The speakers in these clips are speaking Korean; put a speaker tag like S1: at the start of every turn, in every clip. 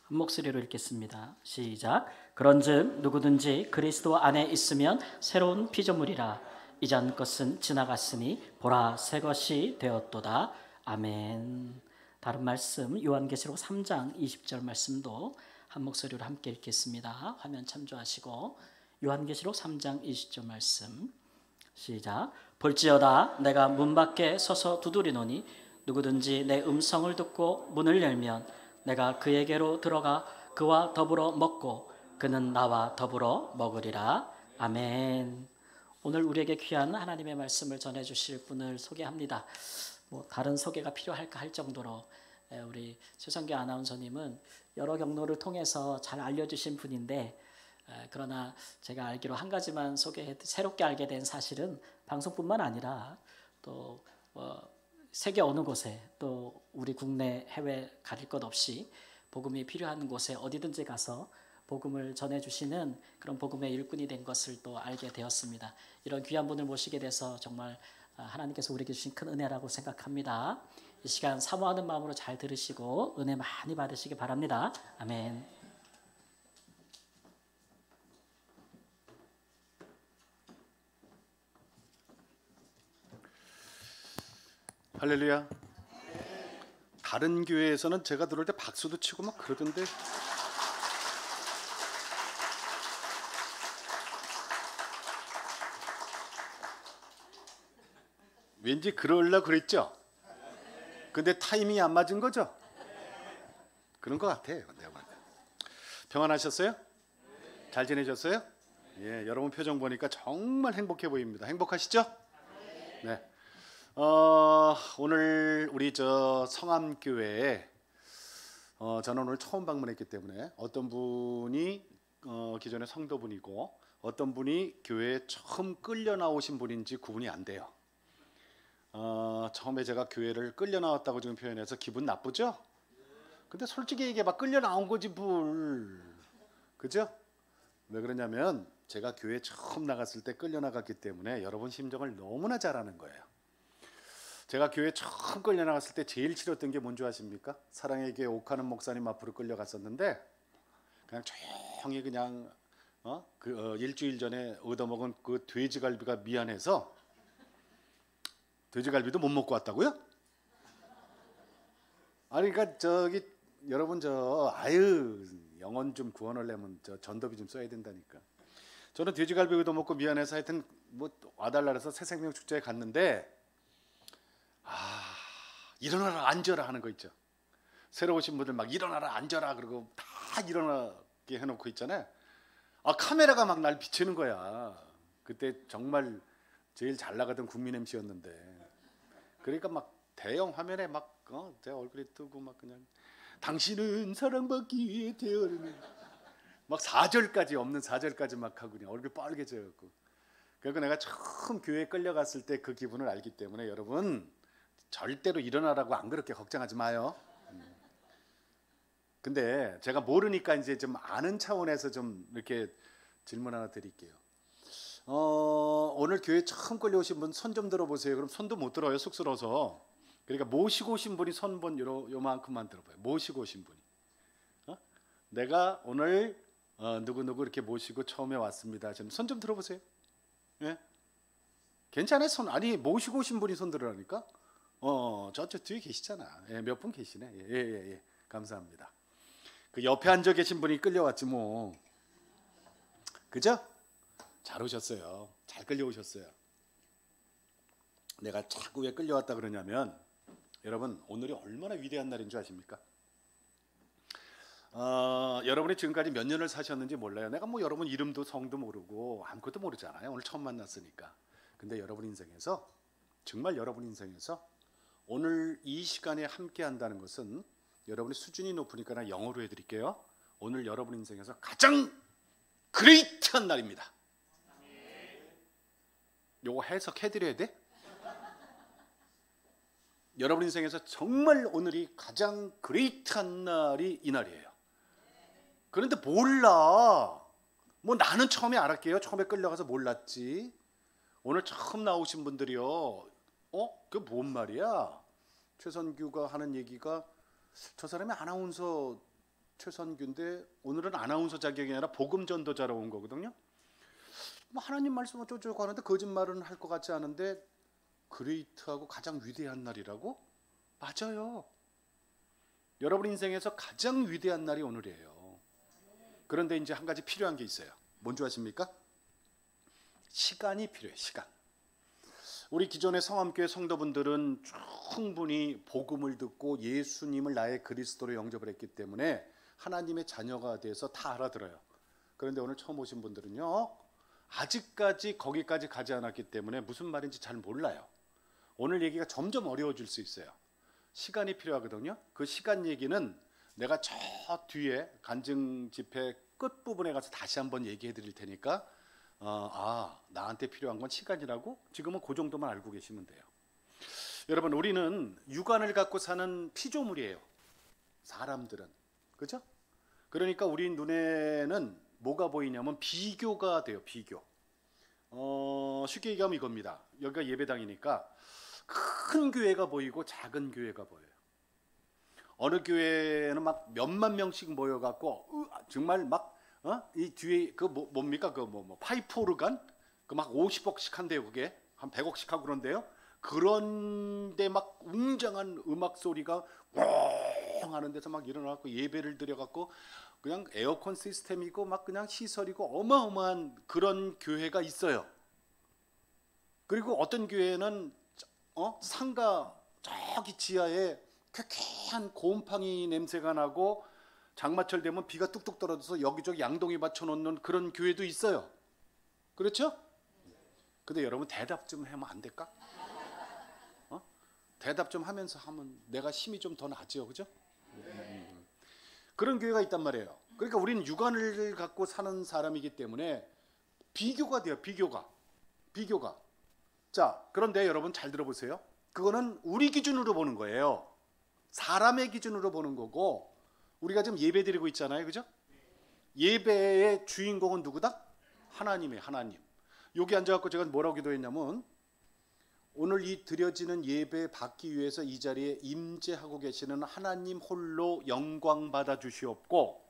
S1: 한 목소리로 읽겠습니다. 시작. 그런즉 누구든지 그리스도 안에 있으면 새로운 피조물이라. 이전 것은 지나갔으니 보라 새 것이 되었도다. 아멘. 다른 말씀 요한계시록 3장 20절 말씀도 한 목소리로 함께 읽겠습니다. 화면 참조하시고 요한계시록 3장 20절 말씀 시작. 볼지어다 내가 문 밖에 서서 두드리노니 누구든지 내 음성을 듣고 문을 열면 내가 그에게로 들어가 그와 더불어 먹고 그는 나와 더불어 먹으리라. 아멘. 오늘 우리에게 귀한 하나님의 말씀을 전해주실 분을 소개합니다. 다른 소개가 필요할까 할 정도로 우리 최성규 아나운서님은 여러 경로를 통해서 잘 알려주신 분인데, 그러나 제가 알기로 한 가지만 새롭게 알게 된 사실은 방송뿐만 아니라 또 세계 어느 곳에 또 우리 국내 해외 가릴 것 없이 복음이 필요한 곳에 어디든지 가서 복음을 전해주시는 그런 복음의 일꾼이 된 것을 또 알게 되었습니다. 이런 귀한 분을 모시게 돼서 정말 하나님께서 우리에게 주신 큰 은혜라고 생각합니다. 이 시간 사모하는 마음으로 잘 들으시고 은혜 많이 받으시기 바랍니다. 아멘.
S2: 할렐루야. 다른 교회에서는 제가 들어올 때 박수도 치고 막 그러던데, 왠지 그러려고 그랬죠? 근데 타이밍이 안 맞은 거죠? 그런 것 같아요. 평안하셨어요? 잘 지내셨어요? 예, 여러분 표정 보니까 정말 행복해 보입니다. 행복하시죠? 네. 오늘 우리 성암교회에 저는 오늘 처음 방문했기 때문에 어떤 분이 기존의 성도분이고 어떤 분이 교회에 처음 끌려 나오신 분인지 구분이 안 돼요. 처음에 제가 교회를 끌려 나왔다고 지금 표현해서 기분 나쁘죠? 근데 솔직히 이게 막 끌려 나온 거지 뭘, 그죠? 왜 그러냐면 제가 교회 처음 나갔을 때 끌려 나갔기 때문에 여러분 심정을 너무나 잘 아는 거예요. 제가 교회 처음 끌려 나갔을 때 제일 싫었던 게 뭔지 아십니까? 사랑의 교회 옥하는 목사님 앞으로 끌려갔었는데 그냥 조용히 그냥 일주일 전에 얻어먹은 그 돼지갈비가 미안해서 돼지갈비도 못 먹고 왔다고요? 아니 그러니까 여러분 영혼 좀 구원하려면 전도비 좀 써야 된다니까. 저는 돼지갈비 얻어먹고 미안해서 하여튼 와달라 해서 새생명 축제에 갔는데, 일어나라 앉아라 하는 거 있죠. 새로 오신 분들 막 일어나라 앉아라 그러고 다 일어나게 해놓고 있잖아요. 카메라가 막 날 비추는 거야. 그때 정말 제일 잘 나가던 국민 MC였는데, 그러니까 막 대형 화면에 제 얼굴이 뜨고 막 그냥 당신은 사랑받기 위해 태어나는 막 4절까지 없는 4절까지 막 하고 그냥 얼굴 빨개져갖고. 그러니까 내가 처음 교회에 끌려갔을 때 그 기분을 알기 때문에 여러분 절대로 일어나라고 안 그렇게 걱정하지 마요. 근데 제가 모르니까 이제 좀 아는 차원에서 좀 이렇게 질문 하나 드릴게요. 오늘 교회 처음 끌려오신 분 손 좀 들어보세요. 그럼 손도 못 들어요, 쑥스러워서. 그러니까 모시고 오신 분이 손 요만큼만 들어봐요. 모시고 오신 분이. 내가 오늘 누구누구 이렇게 모시고 처음에 왔습니다. 손 좀 들어보세요. 예? 괜찮아요? 아니 모시고 오신 분이 손 들으라니까. 저쪽 뒤에 계시잖아. 예, 몇 분 계시네. 예. 감사합니다. 그 옆에 앉아 계신 분이 끌려왔지 뭐. 그죠? 잘 오셨어요. 잘 끌려오셨어요. 내가 자꾸 왜 끌려왔다 그러냐면 여러분 오늘이 얼마나 위대한 날인 줄 아십니까? 여러분이 지금까지 몇 년을 사셨는지 몰라요. 내가 여러분 이름도 성도 모르고 아무것도 모르잖아요. 오늘 처음 만났으니까. 근데 여러분 인생에서 정말 여러분 인생에서 오늘 이 시간에 함께 한다는 것은 여러분의 수준이 높으니까 나 영어로 해드릴게요. 오늘 여러분 인생에서 가장 그레이트한 날입니다. 요거 해석해드려야 돼? 여러분 인생에서 정말 오늘이 가장 그레이트한 날이 이 날이에요. 그런데 몰라. 나는 처음에 알았게요. 처음에 끌려가서 몰랐지. 오늘 처음 나오신 분들이요. 그게 뭔 말이야? 최선규가 하는 얘기가 저 사람이 아나운서 최선규인데 오늘은 아나운서 자격이 아니라 복음 전도자로 온 거거든요. 뭐 하나님 말씀 어쩌고 하는데 거짓말은 할 것 같지 않은데 그레이트하고 가장 위대한 날이라고? 맞아요. 여러분 인생에서 가장 위대한 날이 오늘이에요. 그런데 이제 한 가지 필요한 게 있어요. 뭔지 아십니까? 시간이 필요해요. 시간. 우리 기존의 성함교회 성도분들은 충분히 복음을 듣고 예수님을 나의 그리스도로 영접을 했기 때문에 하나님의 자녀가 돼서 다 알아들어요. 그런데 오늘 처음 오신 분들은요, 아직까지 거기까지 가지 않았기 때문에 무슨 말인지 잘 몰라요. 오늘 얘기가 점점 어려워질 수 있어요. 시간이 필요하거든요. 그 시간 얘기는 내가 저 뒤에 간증 집회 끝부분에 가서 다시 한번 얘기해 드릴 테니까 나한테 필요한 건 시간이라고 지금은 그 정도만 알고 계시면 돼요. 여러분, 우리는 육안을 갖고 사는 피조물이에요. 사람들은. 그죠? 그러니까 우리 눈에는 뭐가 보이냐면 비교가 돼요. 비교. 쉽게 얘기하면 이겁니다. 여기가 예배당이니까 큰 교회가 보이고 작은 교회가 보여요. 어느 교회는 막 몇만 명씩 모여갖고 정말 막 이 뒤에 그 뭡니까 그 파이프 오르간 그 막 50억씩 한대요. 그게 한 100억씩 하고 그런데요. 그런데 막 웅장한 음악 소리가 뻥 하는 데서 막 일어나갖고 예배를 드려갖고 그냥 에어컨 시스템이고 막 그냥 시설이고 어마어마한 그런 교회가 있어요. 그리고 어떤 교회는 상가 저기 지하에 쾌쾌한 곰팡이 냄새가 나고 장마철 되면 비가 뚝뚝 떨어져서 여기저기 양동이 받쳐놓는 그런 교회도 있어요. 그렇죠? 근데 여러분 대답 좀 하면 안 될까? 대답 좀 하면서 하면 내가 힘이 좀 더 나죠. 그죠? 그런 교회가 있단 말이에요. 그러니까 우리는 육안을 갖고 사는 사람이기 때문에 비교가 돼요. 비교가. 자, 그런데 여러분 잘 들어보세요. 그거는 우리 기준으로 보는 거예요. 사람의 기준으로 보는 거고, 우리가 지금 예배 드리고 있잖아요. 그죠? 예배의 주인공은 누구다? 하나님이에요. 하나님. 여기 앉아갖고 제가 뭐라고 기도했냐면, 오늘 이 드려지는 예배 받기 위해서 이 자리에 임재하고 계시는 하나님 홀로 영광 받아 주시옵고,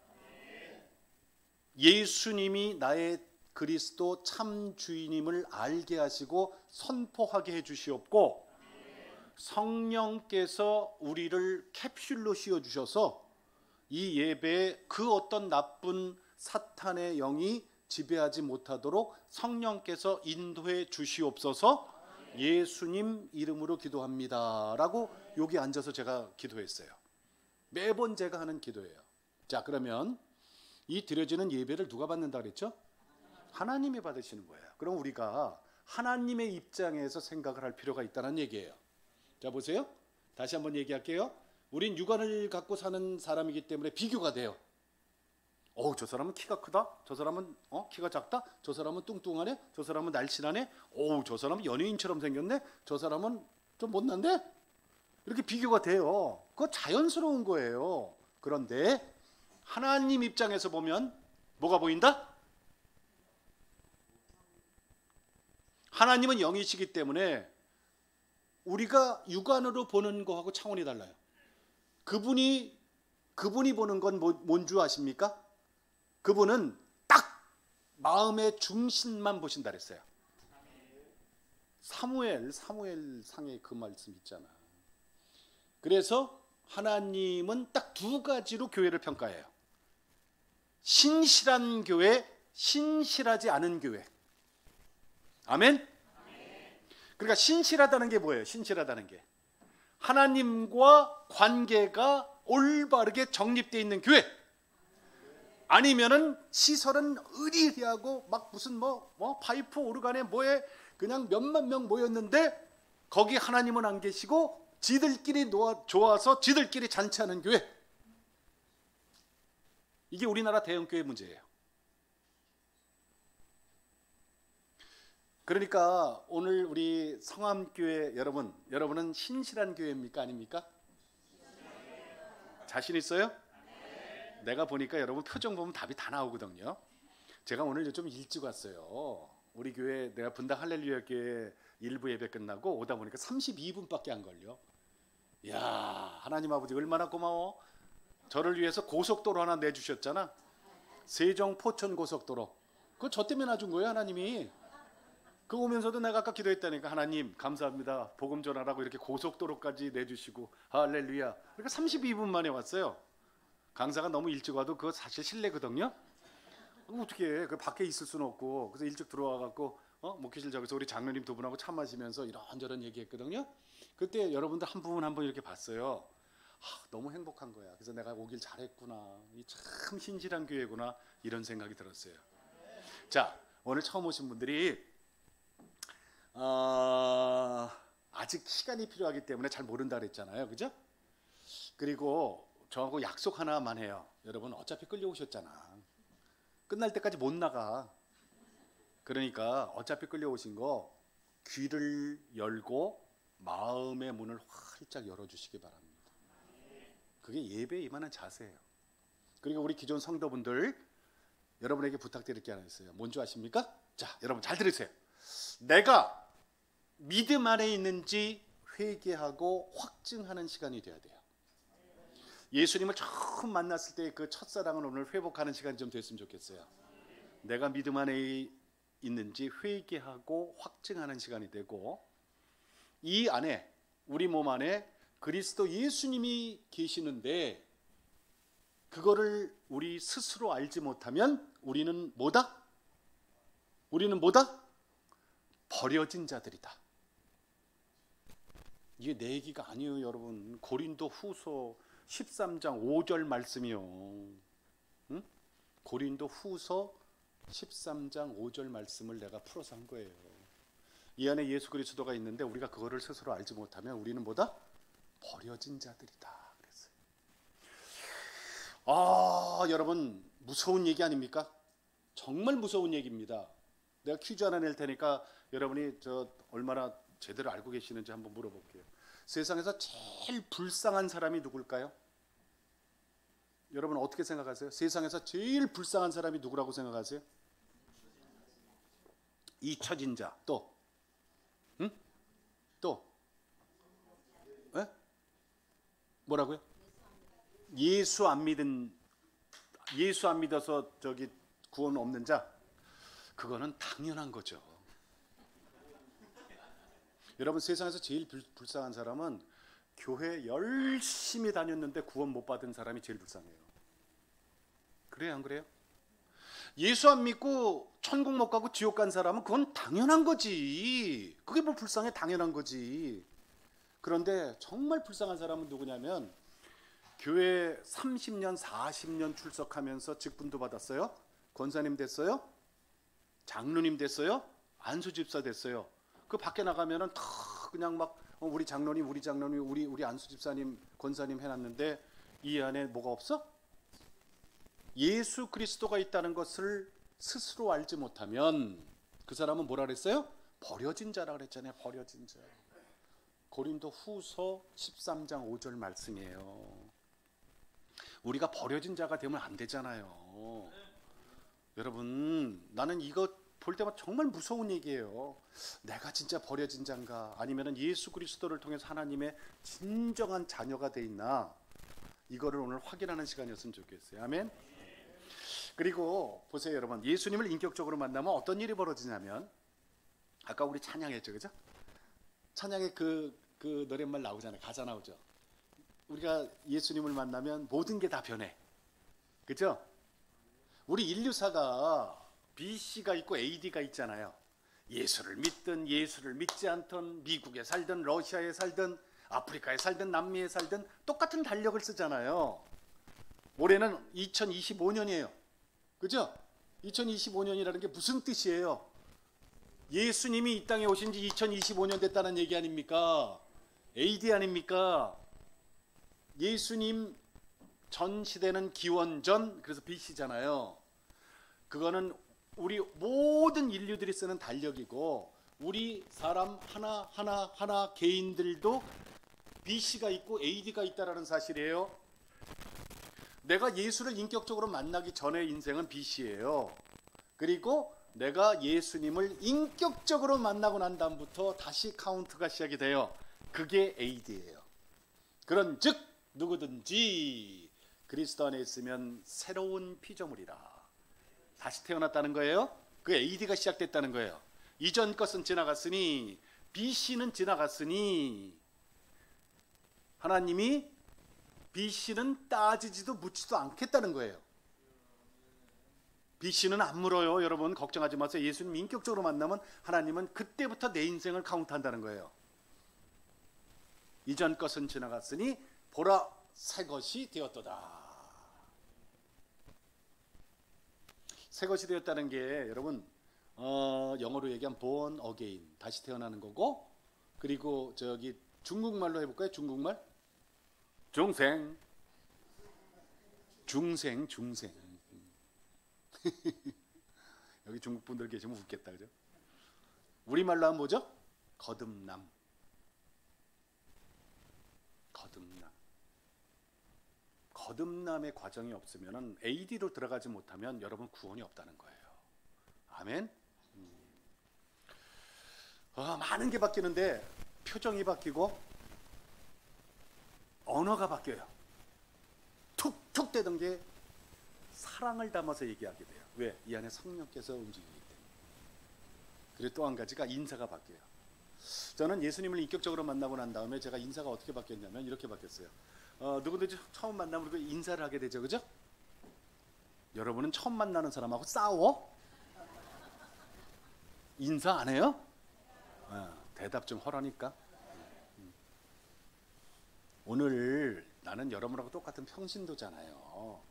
S2: 예수님이 나의 그리스도 참 주인임을 알게 하시고 선포하게 해 주시옵고, 성령께서 우리를 캡슐로 씌워 주셔서 이 예배에 그 어떤 나쁜 사탄의 영이 지배하지 못하도록 성령께서 인도해 주시옵소서. 예수님 이름으로 기도합니다 라고 여기 앉아서 제가 기도했어요. 매번 제가 하는 기도예요. 자, 그러면 이 드려지는 예배를 누가 받는다 그랬죠? 하나님이 받으시는 거예요. 그럼 우리가 하나님의 입장에서 생각을 할 필요가 있다는 얘기예요. 자, 보세요. 다시 한번 얘기할게요. 우린 육안을 갖고 사는 사람이기 때문에 비교가 돼요. 저 사람은 키가 크다. 저 사람은 키가 작다. 저 사람은 뚱뚱하네. 저 사람은 날씬하네. 저 사람은 연예인처럼 생겼네. 저 사람은 좀 못난데. 이렇게 비교가 돼요. 그거 자연스러운 거예요. 그런데 하나님 입장에서 보면 뭐가 보인다? 하나님은 영이시기 때문에 우리가 육안으로 보는 거하고 차원이 달라요. 그분이 보는 건 뭔 줄 아십니까? 그분은 딱 마음의 중심만 보신다 그랬어요. 사무엘 상에 그 말씀 있잖아. 그래서 하나님은 딱 두 가지로 교회를 평가해요. 신실한 교회, 신실하지 않은 교회. 아멘? 그러니까 신실하다는 게 뭐예요? 신실하다는 게 하나님과 관계가 올바르게 정립되어 있는 교회. 아니면은 시설은 으리으리하고 막 무슨 파이프 오르간에 뭐에 그냥 몇만 명 모였는데 거기 하나님은 안 계시고 지들끼리 좋아서 지들끼리 잔치하는 교회. 이게 우리나라 대형교회 문제예요. 그러니까 오늘 우리 성암교회 여러분은 신실한 교회입니까? 아닙니까? 자신 있어요? 내가 보니까 여러분 표정 보면 답이 다 나오거든요. 제가 오늘 좀 일찍 왔어요. 우리 교회 내가 분당 할렐루야 교회 일부 예배 끝나고 오다 보니까 32분밖에 안 걸려. 이야, 하나님 아버지 얼마나 고마워. 저를 위해서 고속도로 하나 내주셨잖아. 세종 포천 고속도로. 그거 저 때문에 놔준 거예요, 하나님이. 그 오면서도 내가 아까 기도했다니까. 하나님 감사합니다. 복음 전하라고 이렇게 고속도로까지 내주시고 할렐루야. 그러니까 32분 만에 왔어요. 강사가 너무 일찍 와도 그거 사실 실례거든요. 어떻게 해? 그 밖에 있을 수는 없고. 그래서 일찍 들어와 갖고 목회실 저기서 우리 장로님 두 분하고 차 마시면서 이런저런 얘기했거든요. 그때 여러분들 한 분 한 분 이렇게 봤어요. 너무 행복한 거야. 그래서 내가 오길 잘했구나. 이 참 신실한 교회구나. 이런 생각이 들었어요. 자, 오늘 처음 오신 분들이 아직 시간이 필요하기 때문에 잘 모른다 그랬잖아요. 그죠? 그리고 저하고 약속 하나만 해요. 여러분 어차피 끌려오셨잖아. 끝날 때까지 못 나가. 그러니까 어차피 끌려오신 거 귀를 열고 마음의 문을 활짝 열어주시기 바랍니다. 그게 예배에 임하는 자세예요. 그리고 우리 기존 성도분들 여러분에게 부탁드릴 게 하나 있어요. 뭔지 아십니까? 자, 여러분 잘 들으세요. 내가 믿음 안에 있는지 회개하고 확증하는 시간이 돼야 돼요. 예수님을 처음 만났을 때 그 첫사랑을 오늘 회복하는 시간이 좀 됐으면 좋겠어요. 내가 믿음 안에 있는지 회개하고 확증하는 시간이 되고, 이 안에 우리 몸 안에 그리스도 예수님이 계시는데 그거를 우리 스스로 알지 못하면 우리는 뭐다? 우리는 뭐다? 버려진 자들이다. 이게 내 얘기가 아니에요, 여러분. 고린도 후서 13장 5절 말씀이요. 응? 고린도 후서 13장 5절 말씀을 내가 풀어서 한 거예요. 이 안에 예수 그리스도가 있는데 우리가 그거를 스스로 알지 못하면 우리는 뭐다? 버려진 자들이다 그랬어요. 여러분 무서운 얘기 아닙니까? 정말 무서운 얘기입니다. 내가 퀴즈 하나 낼 테니까 여러분이 저 얼마나 제대로 알고 계시는지 한번 물어볼게요. 세상에서 제일 불쌍한 사람이 누굴까요? 여러분 어떻게 생각하세요? 세상에서 제일 불쌍한 사람이 누구라고 생각하세요? 잊혀진 자. 또? 응? 또? 에? 뭐라고요? 예수 안 믿어서 저기 구원 없는 자. 그거는 당연한 거죠. 여러분 세상에서 제일 불쌍한 사람은 교회 열심히 다녔는데 구원 못 받은 사람이 제일 불쌍해요. 그래요, 안 그래요? 예수 안 믿고 천국 못 가고 지옥 간 사람은 그건 당연한 거지. 그게 뭐 불쌍해? 당연한 거지. 그런데 정말 불쌍한 사람은 누구냐면 교회 30년 40년 출석하면서 직분도 받았어요. 권사님 됐어요. 장로님 됐어요. 안수집사 됐어요. 그 밖에 나가면은 다 그냥 막 우리 장로님 우리 안수집사님 권사님 해놨는데 이 안에 뭐가 없어? 예수 그리스도가 있다는 것을 스스로 알지 못하면 그 사람은 뭐라 그랬어요? 버려진 자라 그랬잖아요. 버려진 자. 고린도 후서 13장 5절 말씀이에요. 우리가 버려진 자가 되면 안 되잖아요. 여러분 나는 이거 볼 때마다 정말 무서운 얘기예요. 내가 진짜 버려진 자인가? 아니면 예수 그리스도를 통해서 하나님의 진정한 자녀가 돼 있나? 이거를 오늘 확인하는 시간이었으면 좋겠어요. 아멘. 그리고 보세요 여러분, 예수님을 인격적으로 만나면 어떤 일이 벌어지냐면 아까 우리 찬양했죠, 그죠? 찬양에 그 노랫말 나오잖아요. 가사 나오죠. 우리가 예수님을 만나면 모든 게 다 변해, 그죠? 우리 인류사가 BC가 있고 AD가 있잖아요. 예수를 믿든 예수를 믿지 않든 미국에 살든 러시아에 살든 아프리카에 살든 남미에 살든 똑같은 달력을 쓰잖아요. 올해는 2025년이에요. 그죠? 2025년이라는 게 무슨 뜻이에요? 예수님이 이 땅에 오신 지 2025년 됐다는 얘기 아닙니까? AD 아닙니까? 예수님 전 시대는 기원전, 그래서 BC잖아요. 그거는 우리 모든 인류들이 쓰는 달력이고 우리 사람 하나 개인들도 BC가 있고 AD가 있다라는 사실이에요. 내가 예수를 인격적으로 만나기 전의 인생은 BC예요. 그리고 내가 예수님을 인격적으로 만나고 난 다음부터 다시 카운트가 시작이 돼요. 그게 AD예요. 그런즉 누구든지 그리스도 안에 있으면 새로운 피조물이라. 다시 태어났다는 거예요. 그 AD가 시작됐다는 거예요. 이전 것은 지나갔으니, BC는 지나갔으니, 하나님이 BC는 따지지도 묻지도 않겠다는 거예요. BC는 안 물어요. 여러분 걱정하지 마세요. 예수님 인격적으로 만나면 하나님은 그때부터 내 인생을 카운트한다는 거예요. 이전 것은 지나갔으니 보라 새 것이 되었도다. 새 것이 되었다는 게 여러분 영어로 얘기하면 born again, 다시 태어나는 거고, 그리고 저기 중국말로 해볼까요? 중국말? 중생. 여기 중국 분들 계시면 웃겠다, 그죠? 우리말로 하면 뭐죠? 거듭남. 거듭남의 과정이 없으면, AD로 들어가지 못하면 여러분 구원이 없다는 거예요. 아멘. 많은 게 바뀌는데 표정이 바뀌고 언어가 바뀌어요. 툭툭 대던 게 사랑을 담아서 얘기하게 돼요. 왜? 이 안에 성령께서 움직이기 때문에. 그리고 또 한 가지가 인사가 바뀌어요. 저는 예수님을 인격적으로 만나고 난 다음에 제가 인사가 어떻게 바뀌었냐면 이렇게 바뀌었어요. 누구든지 처음 만나면 우리가 인사를 하게 되죠, 그죠? 여러분은 처음 만나는 사람하고 싸워? 인사 안 해요? 대답 좀 하라니까. 오늘 나는 여러분하고 똑같은 평신도잖아요.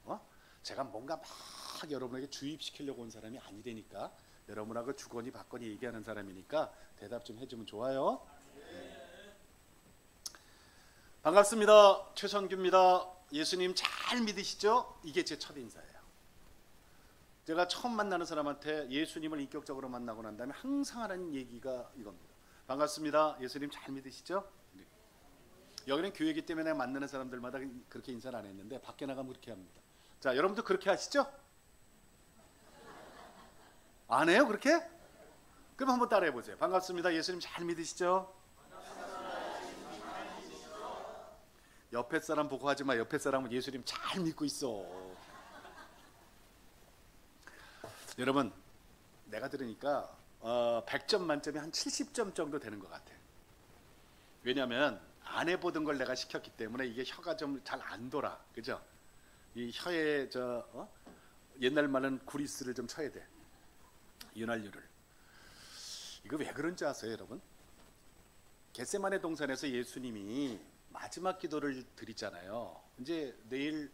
S2: 제가 뭔가 막 여러분에게 주입시키려고 온 사람이 아니라니까. 여러분하고 주거니 받거니 얘기하는 사람이니까 대답 좀 해주면 좋아요. 반갑습니다. 최성규입니다. 예수님 잘 믿으시죠? 이게 제 첫 인사예요. 제가 처음 만나는 사람한테 예수님을 인격적으로 만나고 난 다음에 항상 하는 얘기가 이겁니다. 반갑습니다. 예수님 잘 믿으시죠? 네. 여기는 교회이기 때문에 만나는 사람들마다 그렇게 인사를 안 했는데 밖에 나가면 그렇게 합니다. 자, 여러분도 그렇게 하시죠? 안 해요? 그렇게? 그럼 한번 따라해 보세요. 반갑습니다. 예수님 잘 믿으시죠? 옆에 사람 보고 하지 마. 옆에 사람은 예수님 잘 믿고 있어. 여러분, 내가 들으니까 100점 만점에 한 70점 정도 되는 것 같아요. 왜냐하면 안 해보던 걸 내가 시켰기 때문에 이게 혀가 좀 잘 안 돌아. 그죠? 이 혀에 옛날 말은 구리스를 좀 쳐야 돼. 윤활유를. 이거 왜 그런지 아세요, 여러분? 겟세마네 동산에서 예수님이 마지막 기도를 드리잖아요. 이제 내일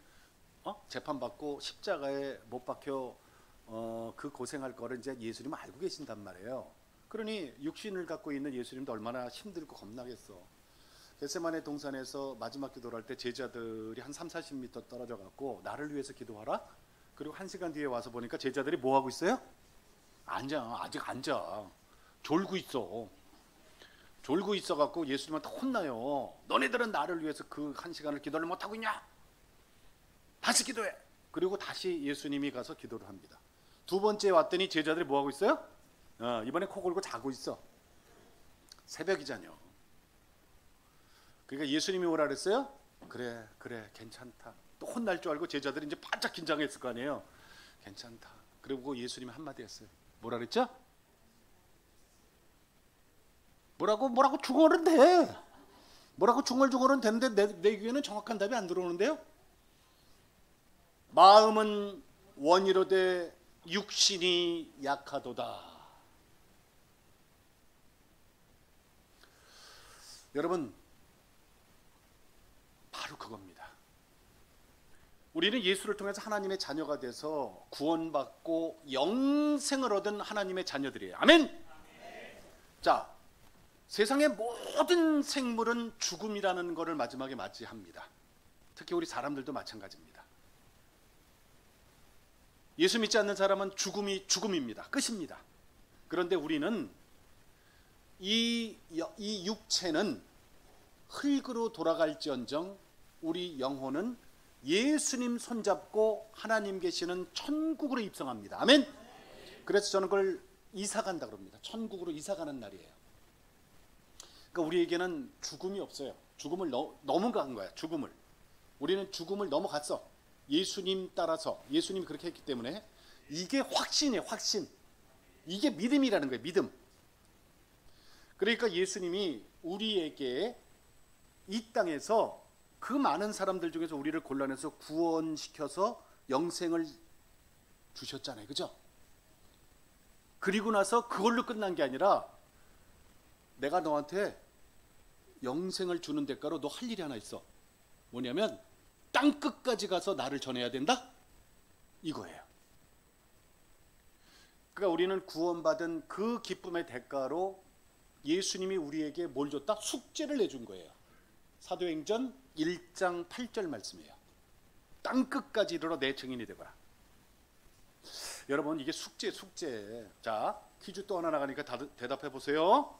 S2: 재판받고 십자가에 못 박혀 그 고생할 거를 이제 예수님은 알고 계신단 말이에요. 그러니 육신을 갖고 있는 예수님도 얼마나 힘들고 겁나겠어. 겟세마네 동산에서 마지막 기도를 할 때 제자들이 한 30-40m 떨어져 갖고 나를 위해서 기도하라. 그리고 1시간 뒤에 와서 보니까 제자들이 뭐 하고 있어요? 아직 앉아. 졸고 있어. 졸고 있어 갖고 예수님한테 혼나요. 너네들은 나를 위해서 그 1시간을 기도를 못 하고 있냐? 다시 기도해. 그리고 다시 예수님이 가서 기도를 합니다. 두 번째 왔더니 제자들이 뭐 하고 있어요? 이번에 코 골고 자고 있어. 새벽이잖여. 그러니까 예수님이 뭐라 그랬어요? 그래 괜찮다. 또 혼날 줄 알고 제자들이 이제 바짝 긴장했을 거 아니에요. 괜찮다. 그리고 예수님이 한마디 했어요. 뭐라 그랬죠? 뭐라고 중얼은 돼. 뭐라고 중얼은 되는데 내 귀에는 정확한 답이 안 들어오는데요. 마음은 원이로되 육신이 약하도다. 여러분, 바로 그겁니다. 우리는 예수를 통해서 하나님의 자녀가 돼서 구원받고 영생을 얻은 하나님의 자녀들이에요. 아멘. 자, 세상의 모든 생물은 죽음이라는 것을 마지막에 맞이합니다. 특히 우리 사람들도 마찬가지입니다. 예수 믿지 않는 사람은 죽음이 죽음입니다. 끝입니다. 그런데 우리는 이 육체는 흙으로 돌아갈지언정 우리 영혼은 예수님 손잡고 하나님 계시는 천국으로 입성합니다. 아멘. 그래서 저는 그걸 이사간다 그럽니다. 천국으로 이사가는 날이에요. 그러니까 우리에게는 죽음이 없어요. 죽음을 넘어간 거야. 죽음을. 우리는 죽음을 넘어갔어. 예수님 따라서 예수님이 그렇게 했기 때문에 이게 확신이에요. 확신. 이게 믿음이라는 거예요. 믿음. 그러니까 예수님이 우리에게 이 땅에서 그 많은 사람들 중에서 우리를 골라내서 구원시켜서 영생을 주셨잖아요. 그죠? 그리고 나서 그걸로 끝난 게 아니라 내가 너한테 영생을 주는 대가로 너 할 일이 하나 있어. 뭐냐면 땅 끝까지 가서 나를 전해야 된다? 이거예요. 그러니까 우리는 구원받은 그 기쁨의 대가로 예수님이 우리에게 뭘 줬다? 숙제를 내준 거예요. 사도행전 1장 8절 말씀이에요. 땅 끝까지 이르러 내 증인이 되거라. 여러분 이게 숙제. 자, 퀴즈 또 하나 나가니까 대답해 보세요.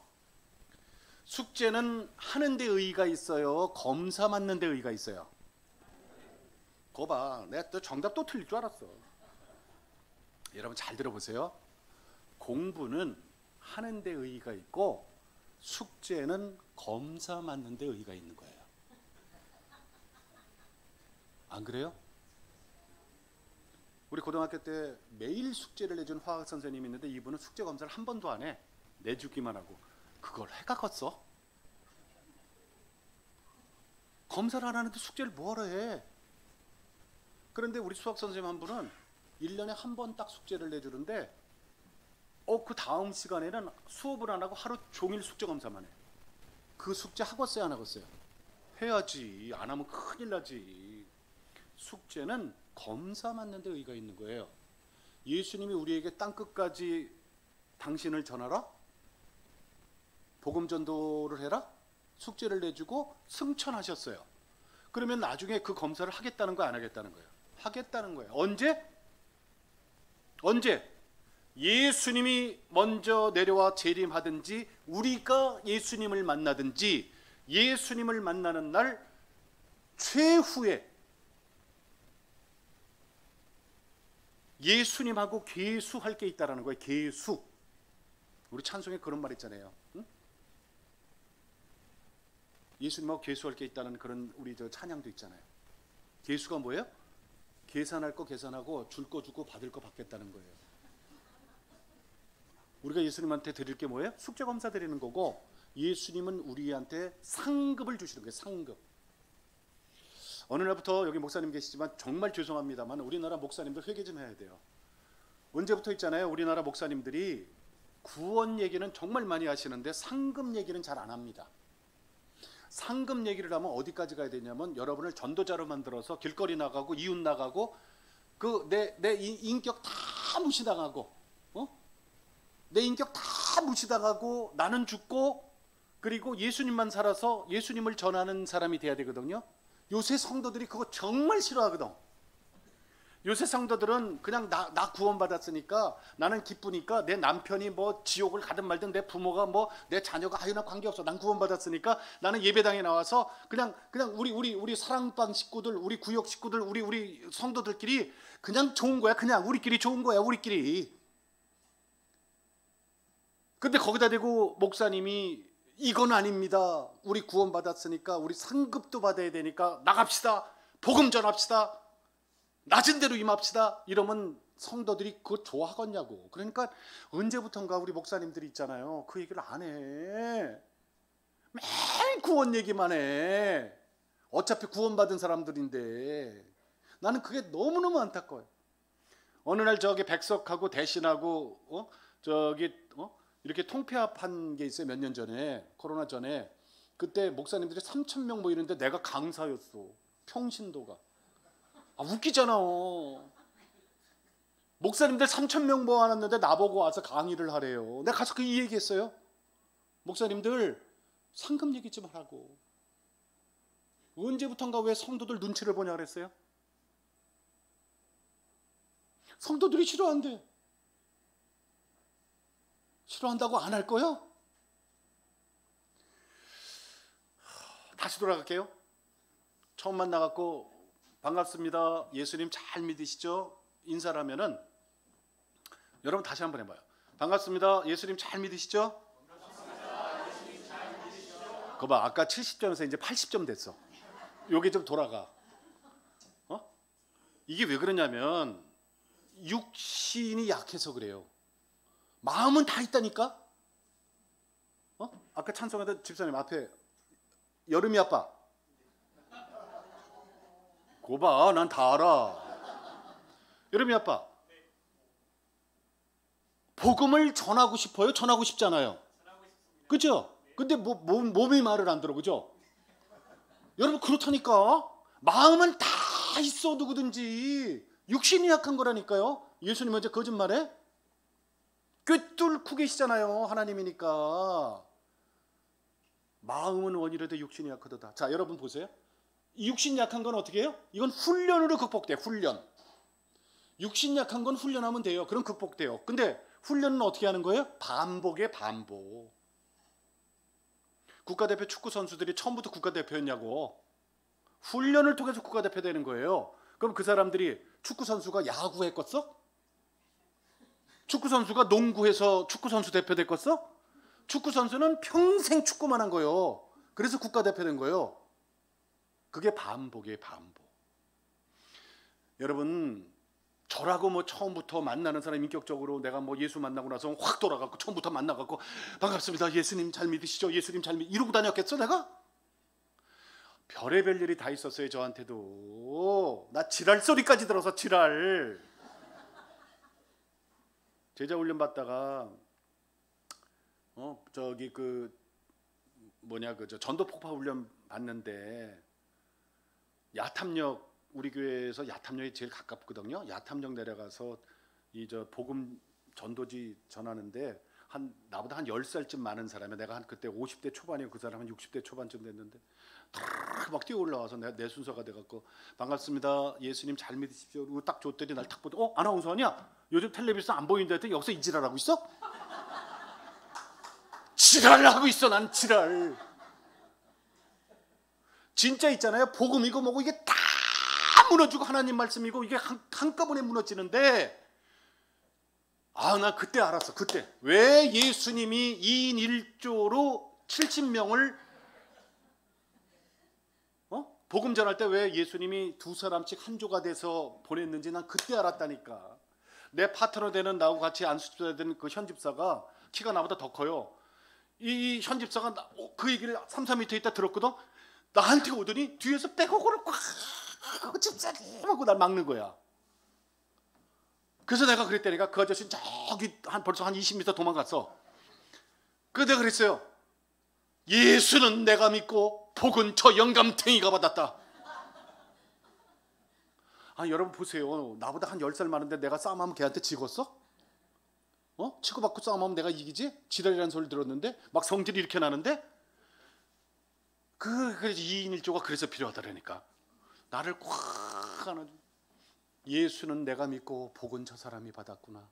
S2: 숙제는 하는 데 의의가 있어요? 검사 맞는 데 의의가 있어요? 거 봐. 내가 또 정답 또 틀릴 줄 알았어. 여러분 잘 들어보세요. 공부는 하는 데 의의가 있고 숙제는 검사 맞는 데 의의가 있는 거예요. 안 그래요? 우리 고등학교 때 매일 숙제를 내준 화학 선생님이 있는데 이분은 숙제 검사를 한 번도 안 해. 내주기만 하고. 그걸 해가 컸어? 검사를 안 하는데 숙제를 뭐하러 해? 그런데 우리 수학 선생님 한 분은 1년에 한 번 딱 숙제를 내주는데 그 다음 시간에는 수업을 안 하고 하루 종일 숙제 검사만 해. 그 숙제 하겠어요 안 하겠어요? 해야지. 안 하면 큰일 나지. 숙제는 검사 맞는 데 의의가 있는 거예요. 예수님이 우리에게 땅끝까지 당신을 전하라? 복음 전도를 해라? 숙제를 내주고 승천하셨어요. 그러면 나중에 그 검사를 하겠다는 거야 안 하겠다는 거예요? 하겠다는 거예요. 언제? 예수님이 먼저 내려와 재림하든지 우리가 예수님을 만나든지 예수님을 만나는 날 최후에 예수님하고 계수할 게 있다라는 거예요. 계수. 우리 찬송에 그런 말 있잖아요. 응? 예수님하고 계수할 게 있다는 그런 우리 저 찬양도 있잖아요. 계수가 뭐예요? 계산할 거 계산하고 줄 거 주고 받을 거 받겠다는 거예요. 우리가 예수님한테 드릴 게 뭐예요? 숙제 검사 드리는 거고 예수님은 우리한테 상급을 주시는 거예요. 상급. 어느 날부터 여기 목사님 계시지만 정말 죄송합니다만 우리나라 목사님들 회개 좀 해야 돼요. 언제부터 있잖아요. 우리나라 목사님들이 구원 얘기는 정말 많이 하시는데 상급 얘기는 잘 안 합니다. 상급 얘기를 하면 어디까지 가야 되냐면 여러분을 전도자로 만들어서 길거리 나가고 이웃 나가고 내 인격 다 무시당하고 내 인격 다 무시당하고 나는 죽고 그리고 예수님만 살아서 예수님을 전하는 사람이 돼야 되거든요. 요새 성도들이 그거 정말 싫어하거든. 요새 성도들은 그냥 나 구원받았으니까 나는 기쁘니까 내 남편이 뭐 지옥을 가든 말든 내 부모가 뭐 내 자녀가 아유나 관계없어. 난 구원받았으니까 나는 예배당에 나와서 그냥 우리 사랑방 식구들, 우리 구역 식구들, 우리 성도들끼리 그냥 좋은 거야. 그냥 우리끼리 좋은 거야. 우리끼리. 근데 거기다 대고 목사님이 이건 아닙니다. 우리 구원받았으니까 우리 상급도 받아야 되니까 나갑시다. 복음 전합시다. 낮은 대로 임합시다. 이러면 성도들이 그거 좋아하겠냐고. 그러니까 언제부턴가 우리 목사님들이 있잖아요. 그 얘기를 안 해. 매일 구원 얘기만 해. 어차피 구원받은 사람들인데. 나는 그게 너무너무 안타까워요. 어느 날 저기 백석하고 대신하고 이렇게 통폐합한 게 있어요. 몇 년 전에 코로나 전에 그때 목사님들이 3,000명 모이는데 내가 강사였어. 평신도가. 웃기잖아. 목사님들 3,000명 모아놨는데 나보고 와서 강의를 하래요. 내가 가서 이 얘기했어요. 목사님들 상급 얘기 좀 하라고. 언제부턴가 왜 성도들 눈치를 보냐 그랬어요? 성도들이 싫어한대. 싫어한다고 안 할 거야? 다시 돌아갈게요. 처음 만나갖고 반갑습니다. 예수님 잘 믿으시죠? 인사를 하면은 여러분 다시 한번 해봐요. 반갑습니다. 예수님 잘 믿으시죠? 그거 봐. 아까 70점에서 이제 80점 됐어. 요게 좀 돌아가. 이게 왜 그러냐면 육신이 약해서 그래요. 마음은 다 있다니까. 아까 찬송하던 집사님 앞에 여름이 아빠. 고봐, 난 다 알아. 여름이 아빠. 복음을 전하고 싶어요? 전하고 싶잖아요. 그죠? 근데 몸이 말을 안 들어, 그죠? 여러분 그렇다니까. 마음은 다 있어 누구든지. 육신이 약한 거라니까요. 예수님 먼저 거짓말해? 꿰뚫고 계시잖아요. 하나님이니까. 마음은 원이라도 육신이 약하도다. 자, 여러분 보세요. 이 육신 약한 건 어떻게 해요? 이건 훈련으로 극복돼. 훈련. 육신 약한 건 훈련하면 돼요. 그럼 극복돼요. 근데 훈련은 어떻게 하는 거예요? 반복에 반복. 국가대표 축구 선수들이 처음부터 국가대표였냐고. 훈련을 통해서 국가대표 되는 거예요. 그럼 그 사람들이 축구 선수가 야구했겠어? 축구 선수가 농구해서 축구 선수 대표 됐겠어? 축구 선수는 평생 축구만 한 거예요. 그래서 국가대표 된 거예요. 그게 반복이에요, 반복. 여러분, 저라고 뭐 처음부터 만나는 사람 인격적으로 내가 뭐 예수 만나고 나서 확 돌아가고 처음부터 만나갖고 반갑습니다. 예수님 잘 믿으시죠? 예수님 잘 믿 이러고 다녔겠어 내가? 별의별 일이 다 있었어요. 저한테도. 나 지랄 소리까지 들어서 지랄. 제자 훈련 받다가 저기 저 전도 폭파 훈련 받는데 야탐역, 우리 교회에서 야탐역이 제일 가깝거든요. 야탐역 내려가서 복음 전도지 전하는데 나보다 한 10살쯤 많은 사람이야. 내가 그때 50대 초반이고 그 사람은 60대 초반쯤 됐는데 막 뛰어 올라와서 내 순서가 돼갖고 반갑습니다. 예수님 잘 믿으십시오. 그리고 딱 줬더니 날 딱 보더니 아나운서 아니야? 요즘 텔레비전 안 보이는데 했더니 여기서 이 지랄하고 있어? 지랄하고 있어. 난 지랄. 진짜 있잖아요. 복음 이거 뭐고 이게 다 무너지고 하나님 말씀이고 이게 한꺼번에 무너지는데 나 그때 알았어. 그때 왜 예수님이 2인 1조로 70명을 복음 전할 때 왜 예수님이 두 사람씩 한 조가 돼서 보냈는지 난 그때 알았다니까. 내 파트너 되는 나하고 같이 안수집사 되는 그 현 집사가 키가 나보다 더 커요. 이 현 집사가 그 얘기를 3, 4m 있다 들었거든. 나한테 오더니 뒤에서 백호고를 꽉 집사님 하고 날 막는 거야. 그래서 내가 그랬다니까. 그 아저씨는 저기 벌써 한 20m 도망갔어. 그래서 내가 그랬어요. 예수는 내가 믿고 복은 저 영감탱이가 받았다. 여러분 보세요. 나보다 한 10살 많은데 내가 싸움하면 걔한테 지겠어? 치고받고 싸움하면 내가 이기지? 지랄이라는 소리 들었는데 막 성질이 이렇게 나는데 그래서 2인 1조가 그래서 필요하다라니까. 나를 꽉 안아줘. 예수는 내가 믿고 복은 저 사람이 받았구나.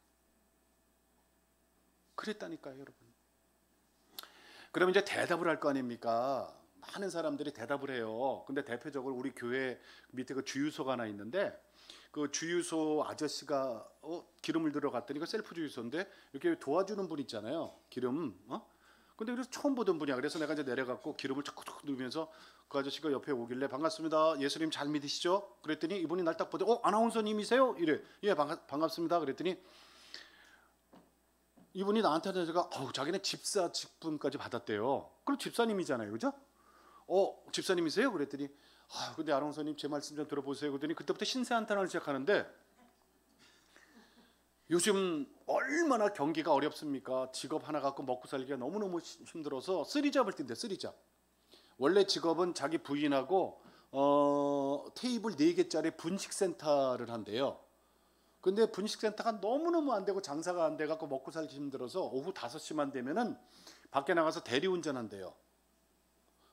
S2: 그랬다니까요, 여러분. 그러면 이제 대답을 할 거 아닙니까? 많은 사람들이 대답을 해요. 근데 대표적으로 우리 교회 밑에 그 주유소가 하나 있는데 그 주유소 아저씨가 기름을 들어갔더니 그 셀프 주유소인데 이렇게 도와주는 분 있잖아요. 기름. 근데 그래서 처음 보던 분이야. 그래서 내가 이제 내려갔고 기름을 촉촉 누르면서 그 아저씨가 옆에 오길래 반갑습니다. 예수님 잘 믿으시죠? 그랬더니 이분이 날 딱 보더니 아나운서님이세요? 이래. 예, 반갑습니다. 그랬더니 이분이 나한테 하자가 자기네 집사 직분까지 받았대요. 그럼 집사님이잖아요. 그죠? 집사님이세요? 그랬더니 근데 아나운서님 제 말씀 좀 들어보세요. 그랬더니 그때부터 신세 한탄을 시작하는데 요즘 얼마나 경기가 어렵습니까? 직업 하나 갖고 먹고 살기가 너무너무 힘들어서 쓰리잡을 뛴대. 쓰리잡. 원래 직업은 자기 부인하고 테이블 4개짜리 분식센터를 한대요. 근데 분식센터가 너무너무 안 되고 장사가 안 돼 갖고 먹고 살기 힘들어서 오후 5시만 되면은 밖에 나가서 대리운전한대요.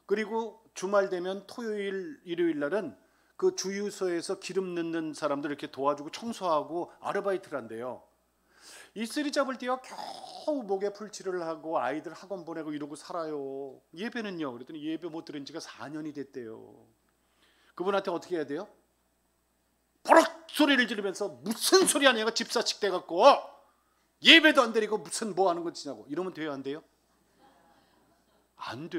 S2: 그리고 주말 되면 토요일, 일요일 날은 그 주유소에서 기름 넣는 사람들 이렇게 도와주고 청소하고 아르바이트를 한대요. 이 쓰리잡을 뛰어 겨우 목에 풀칠을 하고 아이들 학원 보내고 이러고 살아요. 예배는요? 그랬더니 예배 못 들은 지가 4년이 됐대요. 그분한테 어떻게 해야 돼요? 버럭 소리를 지르면서 무슨 소리 하냐, 가 집사직 돼갖고 예배도 안 드리고 무슨 뭐 하는 거지냐고 이러면 돼요, 안 돼요? 안 돼.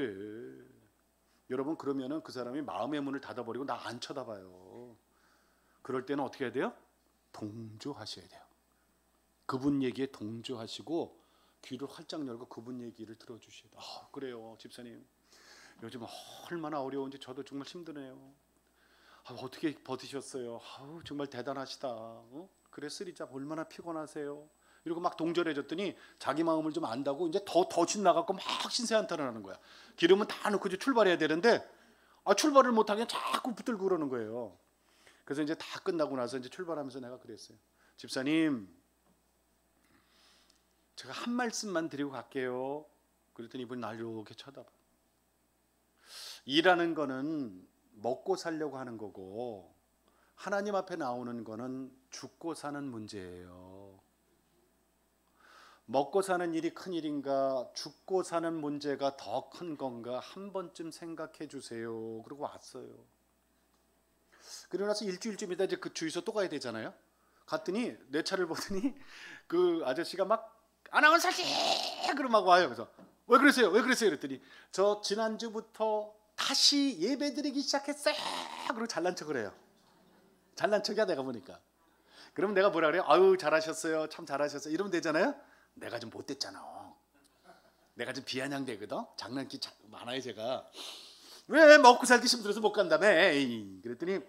S2: 여러분 그러면은 그 사람이 마음의 문을 닫아버리고 나 안 쳐다봐요. 그럴 때는 어떻게 해야 돼요? 동조하셔야 돼요. 그분 얘기에 동조하시고 귀를 활짝 열고 그분 얘기를 들어주셔야 돼요. 그래요 집사님, 요즘 얼마나 어려운지 저도 정말 힘드네요. 어떻게 버티셨어요? 정말 대단하시다. 그래 쓰리자 얼마나 피곤하세요? 이러고 막 동절해줬더니 자기 마음을 좀 안다고 이제 더 신나갖고 막 신세한탄을 하는 거야. 기름은 다 넣고 이제 출발해야 되는데 출발을 못하게 자꾸 붙들고 그러는 거예요. 그래서 이제 다 끝나고 나서 이제 출발하면서 내가 그랬어요. 집사님, 제가 한 말씀만 드리고 갈게요. 그랬더니 이분이 날 이렇게 쳐다봐. 일하는 거는 먹고 살려고 하는 거고 하나님 앞에 나오는 거는 죽고 사는 문제예요. 먹고 사는 일이 큰 일인가 죽고 사는 문제가 더 큰 건가 한 번쯤 생각해 주세요. 그러고 왔어요. 그러고 나서 일주일쯤 있다 이제 그 주유소 또 가야 되잖아요. 갔더니 내 차를 보더니 그 아저씨가 막 아나운서씨 그러고 와요. 그래서 왜 그러세요? 왜 그러세요? 그랬더니 저 지난주부터 다시 예배드리기 시작했어요. 그리고 잘난 척을 해요. 잘난 척이야 내가 보니까. 그럼 내가 뭐라 그래요? 아유 잘하셨어요. 참 잘하셨어요. 이러면 되잖아요. 내가 좀 못됐잖아. 내가 좀 비아냥대거든. 장난기 많아요 제가. 왜 먹고 살기 힘들어서 못 간다며. 그랬더니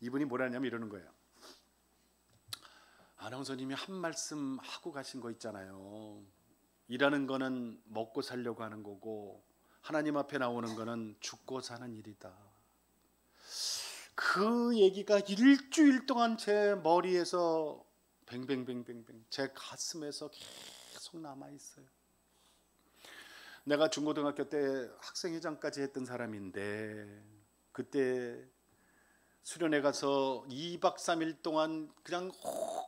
S2: 이분이 뭐라냐면 이러는 거예요. 아나운서님이 한 말씀 하고 가신 거 있잖아요. 일하는 거는 먹고 살려고 하는 거고 하나님 앞에 나오는 거는 죽고 사는 일이다. 그 얘기가 일주일 동안 제 머리에서 뱅뱅뱅뱅뱅 제 가슴에서 계속 남아있어요. 내가 중고등학교 때 학생회장까지 했던 사람인데 그때 수련회 가서 2박 3일 동안 그냥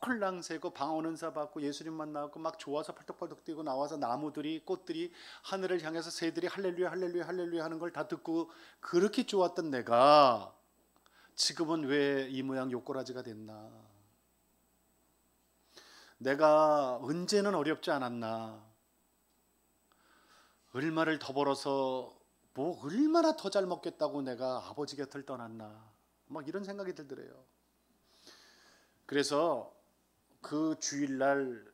S2: 홀랑새고 방언은사 받고 예수님 만나고 막 좋아서 팔떡팔떡 뛰고 나와서 나무들이 꽃들이 하늘을 향해서 새들이 할렐루야 할렐루야 할렐루야 하는 걸 다 듣고 그렇게 좋았던 내가 지금은 왜 이 모양 요꼬라지가 됐나. 내가 언제는 어렵지 않았나. 얼마를 더 벌어서 뭐 얼마나 더 잘 먹겠다고 내가 아버지 곁을 떠났나. 막 이런 생각이 들더래요. 그래서 그 주일날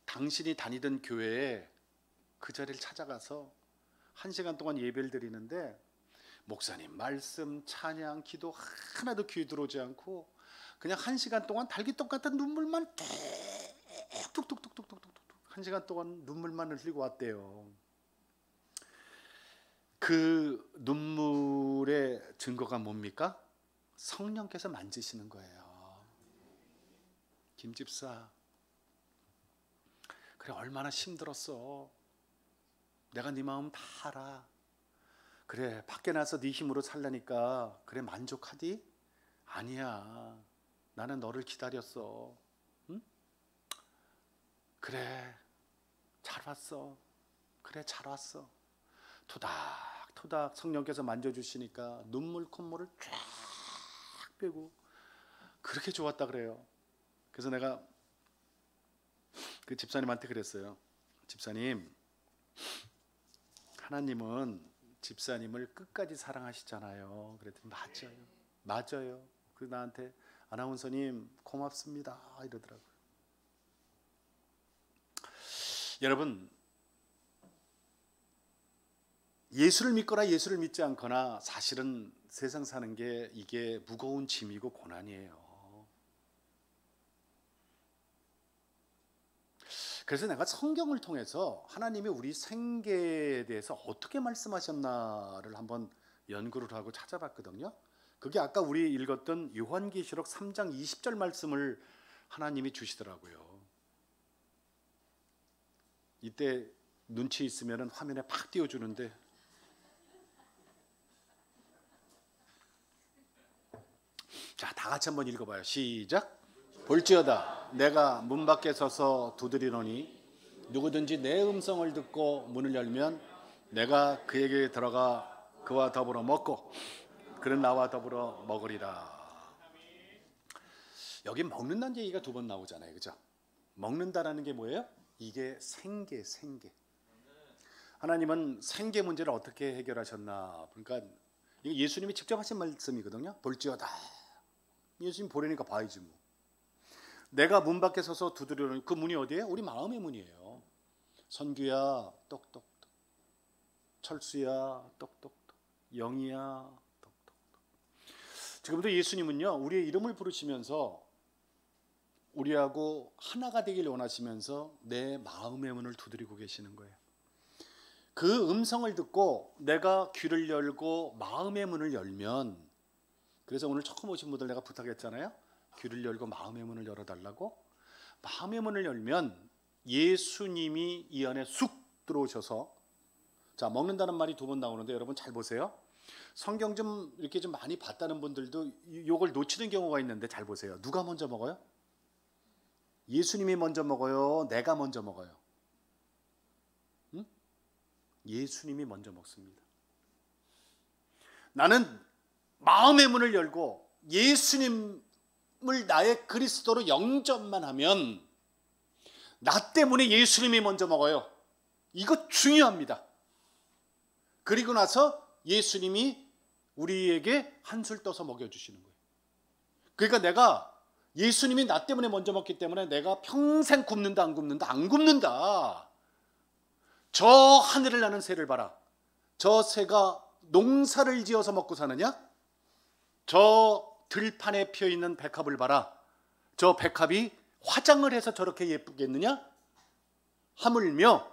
S2: 당신이 다니던 교회에 그 자리를 찾아가서 1시간 동안 예배를 드리는데 목사님 말씀, 찬양, 기도 하나도 귀에 들어오지 않고 그냥 1시간 동안 달기떡 같은 눈물만 뚝뚝뚝뚝뚝뚝뚝 1시간 동안 눈물만 흘리고 왔대요. 그 눈물의 증거가 뭡니까? 성령께서 만지시는 거예요. 김집사, 그래 얼마나 힘들었어. 내가 네 마음 다 알아. 그래 밖에 나서 네 힘으로 살라니까 그래 만족하디? 아니야. 나는 너를 기다렸어. 응? 그래 잘 왔어. 그래 잘 왔어. 토닥토닥 성령께서 만져주시니까 눈물 콧물을 쫙 빼고 그렇게 좋았다 그래요. 그래서 내가 그 집사님한테 그랬어요. 집사님, 하나님은 집사님을 끝까지 사랑하시잖아요. 그랬더니 맞아요. 그래서 나한테 아나운서님 고맙습니다 이러더라고요. 여러분, 예수를 믿거나 예수를 믿지 않거나 사실은 세상 사는 게 이게 무거운 짐이고 고난이에요. 그래서 내가 성경을 통해서 하나님이 우리 생계에 대해서 어떻게 말씀하셨나를 한번 연구를 하고 찾아봤거든요. 그게 아까 우리 읽었던 요한계시록 3장 20절 말씀을 하나님이 주시더라고요. 이때 눈치 있으면 화면에 팍 띄워주는데 자, 다 같이 한번 읽어봐요. 시작. 볼지어다 내가 문 밖에 서서 두드리노니 누구든지 내 음성을 듣고 문을 열면 내가 그에게 들어가 그와 더불어 먹고 그는 나와 더불어 먹으리라. 여기 먹는다는 얘기가 2번 나오잖아요. 그죠? 먹는다라는 게 뭐예요? 이게 생계. 하나님은 생계 문제를 어떻게 해결하셨나. 그러니까 이게 예수님이 직접 하신 말씀이거든요. 볼지어다. 예수님 보라니까 봐야지 뭐. 내가 문 밖에 서서 두드려는 그 문이 어디예요? 우리 마음의 문이에요. 선규야 똑똑똑, 철수야 똑똑똑, 영이야 똑똑똑. 지금도 예수님은요 우리의 이름을 부르시면서 우리하고 하나가 되길 원하시면서 내 마음의 문을 두드리고 계시는 거예요. 그 음성을 듣고 내가 귀를 열고 마음의 문을 열면, 그래서 오늘 처음 오신 분들 내가 부탁했잖아요. 귀를 열고 마음의 문을 열어달라고. 마음의 문을 열면 예수님이 이 안에 쑥 들어오셔서, 자, 먹는다는 말이 두 번 나오는데 여러분 잘 보세요. 성경 좀 이렇게 좀 많이 봤다는 분들도 이걸 놓치는 경우가 있는데 잘 보세요. 누가 먼저 먹어요? 예수님이 먼저 먹어요? 내가 먼저 먹어요? 응? 예수님이 먼저 먹습니다. 나는 마음의 문을 열고 예수님을 나의 그리스도로 영접만 하면 나 때문에 예수님이 먼저 먹어요. 이거 중요합니다. 그리고 나서 예수님이 우리에게 한술 떠서 먹여주시는 거예요. 그러니까 내가 예수님이 나 때문에 먼저 먹기 때문에 내가 평생 굶는다 안 굶는다? 안 굶는다. 저 하늘을 나는 새를 봐라. 저 새가 농사를 지어서 먹고 사느냐? 저 들판에 피어있는 백합을 봐라. 저 백합이 화장을 해서 저렇게 예쁘겠느냐? 하물며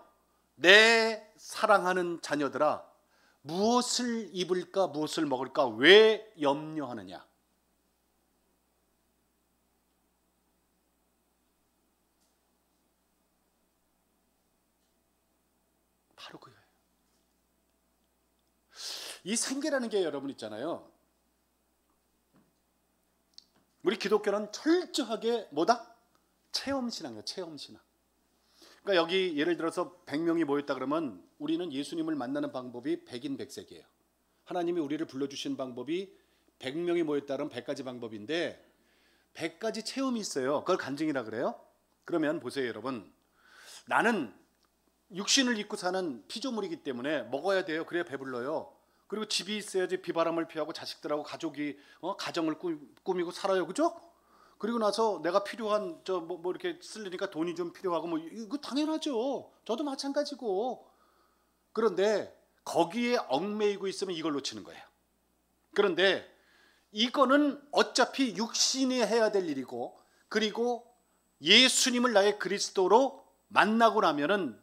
S2: 내 사랑하는 자녀들아, 무엇을 입을까 무엇을 먹을까 왜 염려하느냐? 바로 그거예요. 이 생계라는 게 여러분 있잖아요. 우리 기독교는 철저하게 뭐다? 체험신앙이에요. 체험신앙. 그러니까 여기 예를 들어서 100명이 모였다 그러면 우리는 예수님을 만나는 방법이 백인백색이에요. 하나님이 우리를 불러주신 방법이 100명이 모였다 그러면 100가지 방법인데 100가지 체험이 있어요. 그걸 간증이라 그래요. 그러면 보세요 여러분. 나는 육신을 입고 사는 피조물이기 때문에 먹어야 돼요. 그래야 배불러요. 그리고 집이 있어야지 비바람을 피하고 자식들하고 가족이 가정을 꾸미고 살아요. 그죠? 그리고 나서 내가 필요한 뭐 이렇게 쓰려니까 돈이 좀 필요하고 뭐 이거 당연하죠. 저도 마찬가지고. 그런데 거기에 얽매이고 있으면 이걸 놓치는 거예요. 그런데 이거는 어차피 육신이 해야 될 일이고, 그리고 예수님을 나의 그리스도로 만나고 나면은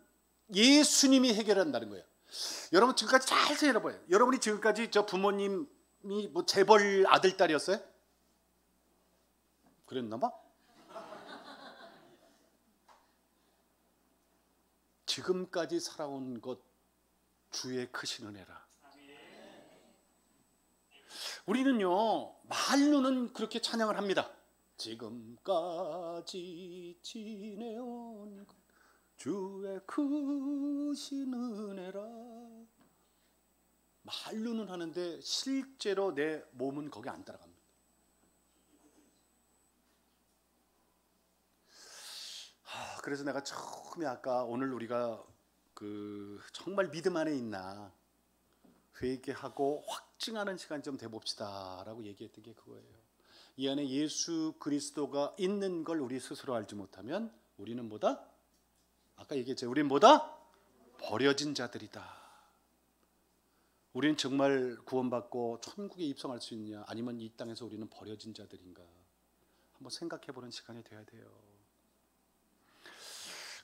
S2: 예수님이 해결한다는 거예요. 여러분 지금까지 잘 생각해봐요. 여러분이 지금까지 저 부모님이 뭐 재벌 아들 딸이었어요? 그랬나 봐? 지금까지 살아온 것 주의 크신 은혜라. 우리는요 말로는 그렇게 찬양을 합니다. 지금까지 지내온 것 주의 크신 은혜라. 말로는 하는데 실제로 내 몸은 거기 안 따라갑니다. 그래서 내가 처음에 아까 오늘 우리가 정말 믿음 안에 있나 회개하고 확증하는 시간 좀 돼봅시다 라고 얘기했던 게 그거예요. 이 안에 예수 그리스도가 있는 걸 우리 스스로 알지 못하면 우리는 뭐다? 아까 얘기했죠. 우리는 뭐다? 버려진 자들이다. 우리는 정말 구원받고 천국에 입성할 수 있냐, 아니면 이 땅에서 우리는 버려진 자들인가 한번 생각해보는 시간이 돼야 돼요.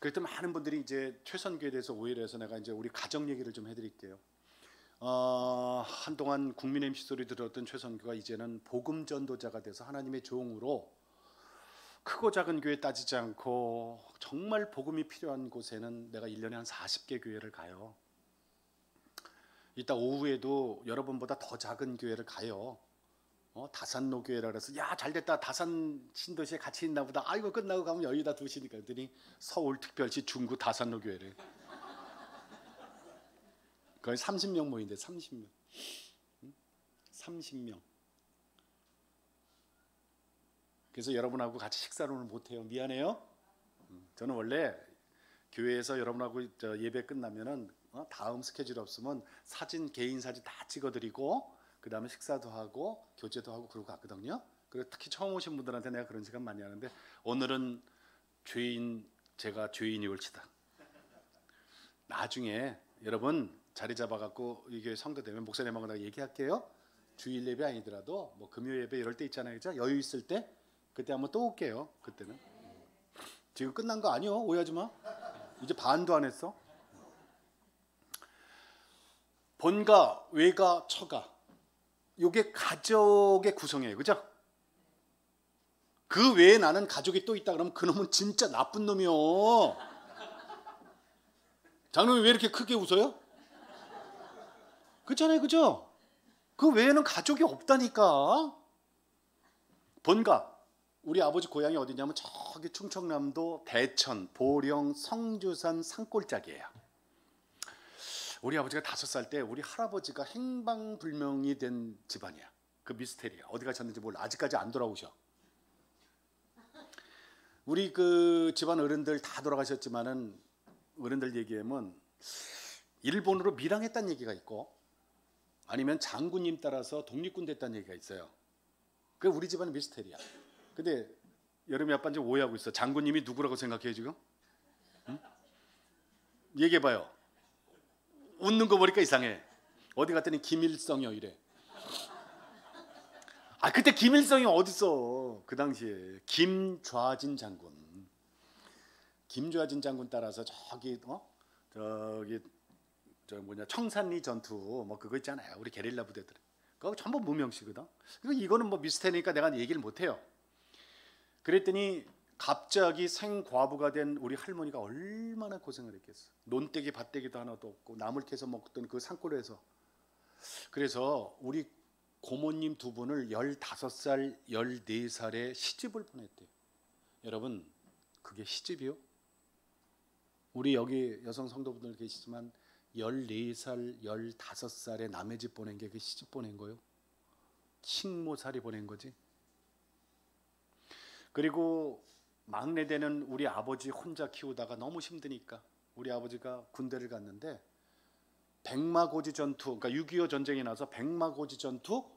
S2: 그래도 많은 분들이 이제 최선교에 대해서 오해를 해서 내가 이제 우리 가정 얘기를 좀 해드릴게요. 한동안 국민의 소리 들었던 최선교가 이제는 복음 전도자가 돼서 하나님의 종으로 크고 작은 교회 따지지 않고 정말 복음이 필요한 곳에는 내가 1년에 한 40개 교회를 가요. 이따 오후에도 여러분보다 더 작은 교회를 가요. 다산로 교회라 그래서 야 잘됐다, 다산 신도시에 같이 있나 보다. 아이고 끝나고 가면 여기다 두시니까 그랬더니 서울특별시 중구 다산로 교회를. 거의 30명 모인대. 30명. 30명. 그래서 여러분하고 같이 식사를 오늘 못해요. 미안해요. 저는 원래 교회에서 여러분하고 예배 끝나면은 다음 스케줄 없으면 사진, 개인 사진 다 찍어드리고 그 다음에 식사도 하고 교제도 하고 그러고 갔거든요. 그리고 특히 처음 오신 분들한테 내가 그런 시간 많이 하는데 오늘은 제가 죄인이 올치다. 나중에 여러분 자리 잡아갖고 이게 성도 되면 목사님하고 얘기할게요. 주일 예배 아니더라도 뭐 금요 예배 이럴 때 있잖아요, 그죠? 여유 있을 때 그때 한번 또 올게요. 그때는 지금 끝난 거 아니요, 오해하지 마. 이제 반도 안 했어. 본가, 외가, 처가, 요게 가족의 구성이에요, 그죠? 그 외에 나는 가족이 또 있다 그러면 그놈은 진짜 나쁜 놈이요. 장로님 왜 이렇게 크게 웃어요? 그렇잖아요, 그죠? 그 외에는 가족이 없다니까. 본가, 우리 아버지 고향이 어디냐면 저기 충청남도 대천, 보령, 성주산 산골짜기예요. 우리 아버지가 5살 때 우리 할아버지가 행방불명이 된 집안이야. 그 미스테리야. 어디 가셨는지 몰라. 아직까지 안 돌아오셔. 우리 그 집안 어른들 다 돌아가셨지만은 어른들 얘기하면 일본으로 밀항했다는 얘기가 있고 아니면 장군님 따라서 독립군 됐다는 얘기가 있어요. 그 우리 집안은 미스테리야. 근데 여름이 아빠 이제 오해하고 있어. 장군님이 누구라고 생각해요 지금? 응? 얘기해봐요. 웃는 거 보니까 이상해. 어디 갔더니 김일성이요 이래. 아 그때 김일성이 어딨어. 그 당시에 김좌진 장군. 김좌진 장군 따라서 저기 청산리 전투 뭐 그거 있잖아요. 우리 게릴라 부대들. 그거 전부 무명시거든. 이거는 뭐 미스테리니까 내가 얘기를 못 해요. 그랬더니 갑자기 생과부가 된 우리 할머니가 얼마나 고생을 했겠어. 논떼기 밭떼기도 하나도 없고 나물 캐서 먹던 그 산골에서. 그래서 우리 고모님 두 분을 15살, 14살에 시집을 보냈대요. 여러분 그게 시집이요? 우리 여기 여성 성도분들 계시지만 14살, 15살에 남의 집 보낸 게 그 시집 보낸 거요? 식모살이 보낸 거지. 그리고 막내되는 우리 아버지 혼자 키우다가 너무 힘드니까 우리 아버지가 군대를 갔는데 백마고지 전투, 그러니까 6.25 전쟁이 나서 백마고지 전투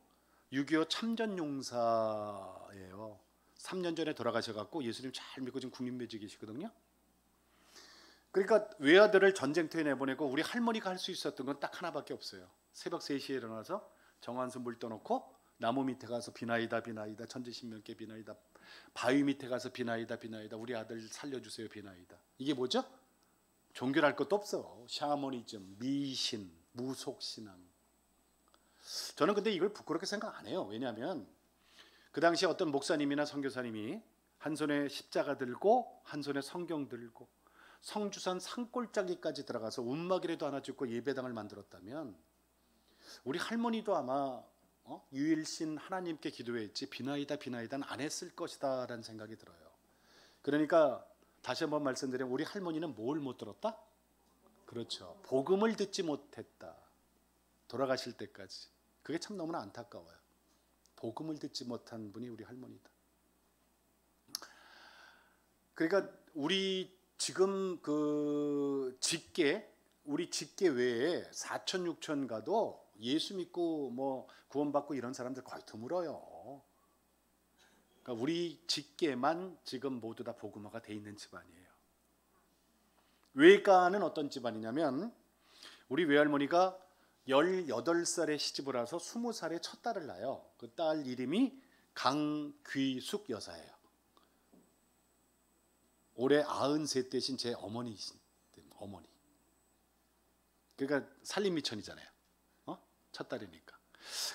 S2: 6.25 참전용사예요. 3년 전에 돌아가셔갖고 예수님 잘 믿고 지금 국민묘지계시거든요. 그러니까 외아들을 전쟁터에 내보내고 우리 할머니가 할 수 있었던 건 딱 하나밖에 없어요. 새벽 3시에 일어나서 정한수 물 떠놓고 나무 밑에 가서 비나이다 비나이다 천지신명께 비나이다 바위 밑에 가서 비나이다 비나이다 우리 아들 살려주세요 비나이다. 이게 뭐죠? 종교랄 것도 없어. 샤머니즘, 미신, 무속신앙. 저는 근데 이걸 부끄럽게 생각 안 해요. 왜냐하면 그 당시에 어떤 목사님이나 선교사님이 한 손에 십자가 들고 한 손에 성경 들고 성주산 산골짜기까지 들어가서 움막이라도 하나 짓고 예배당을 만들었다면 우리 할머니도 아마 유일신 하나님께 기도했지 비나이다 비나이다는 안 했을 것이다 라는 생각이 들어요. 그러니까 다시 한번 말씀드리면 우리 할머니는 뭘 못 들었다? 그렇죠. 복음을 듣지 못했다. 돌아가실 때까지. 그게 참 너무나 안타까워요. 복음을 듣지 못한 분이 우리 할머니다. 그러니까 우리 지금 그 우리 직계 외에 4천 6천 가도 예수 믿고 뭐 구원받고 이런 사람들 거의 드물어요. 그러니까 우리 직계만 지금 모두 다 복음화가 돼 있는 집안이에요. 외가는 어떤 집안이냐면 우리 외할머니가 18살에 시집을 와서 20살에 첫 딸을 낳아요. 그 딸 이름이 강귀숙 여사예요. 올해 93 되신 제 어머니이신 어머니. 그러니까 살림미천이잖아요. 첫 딸이니까.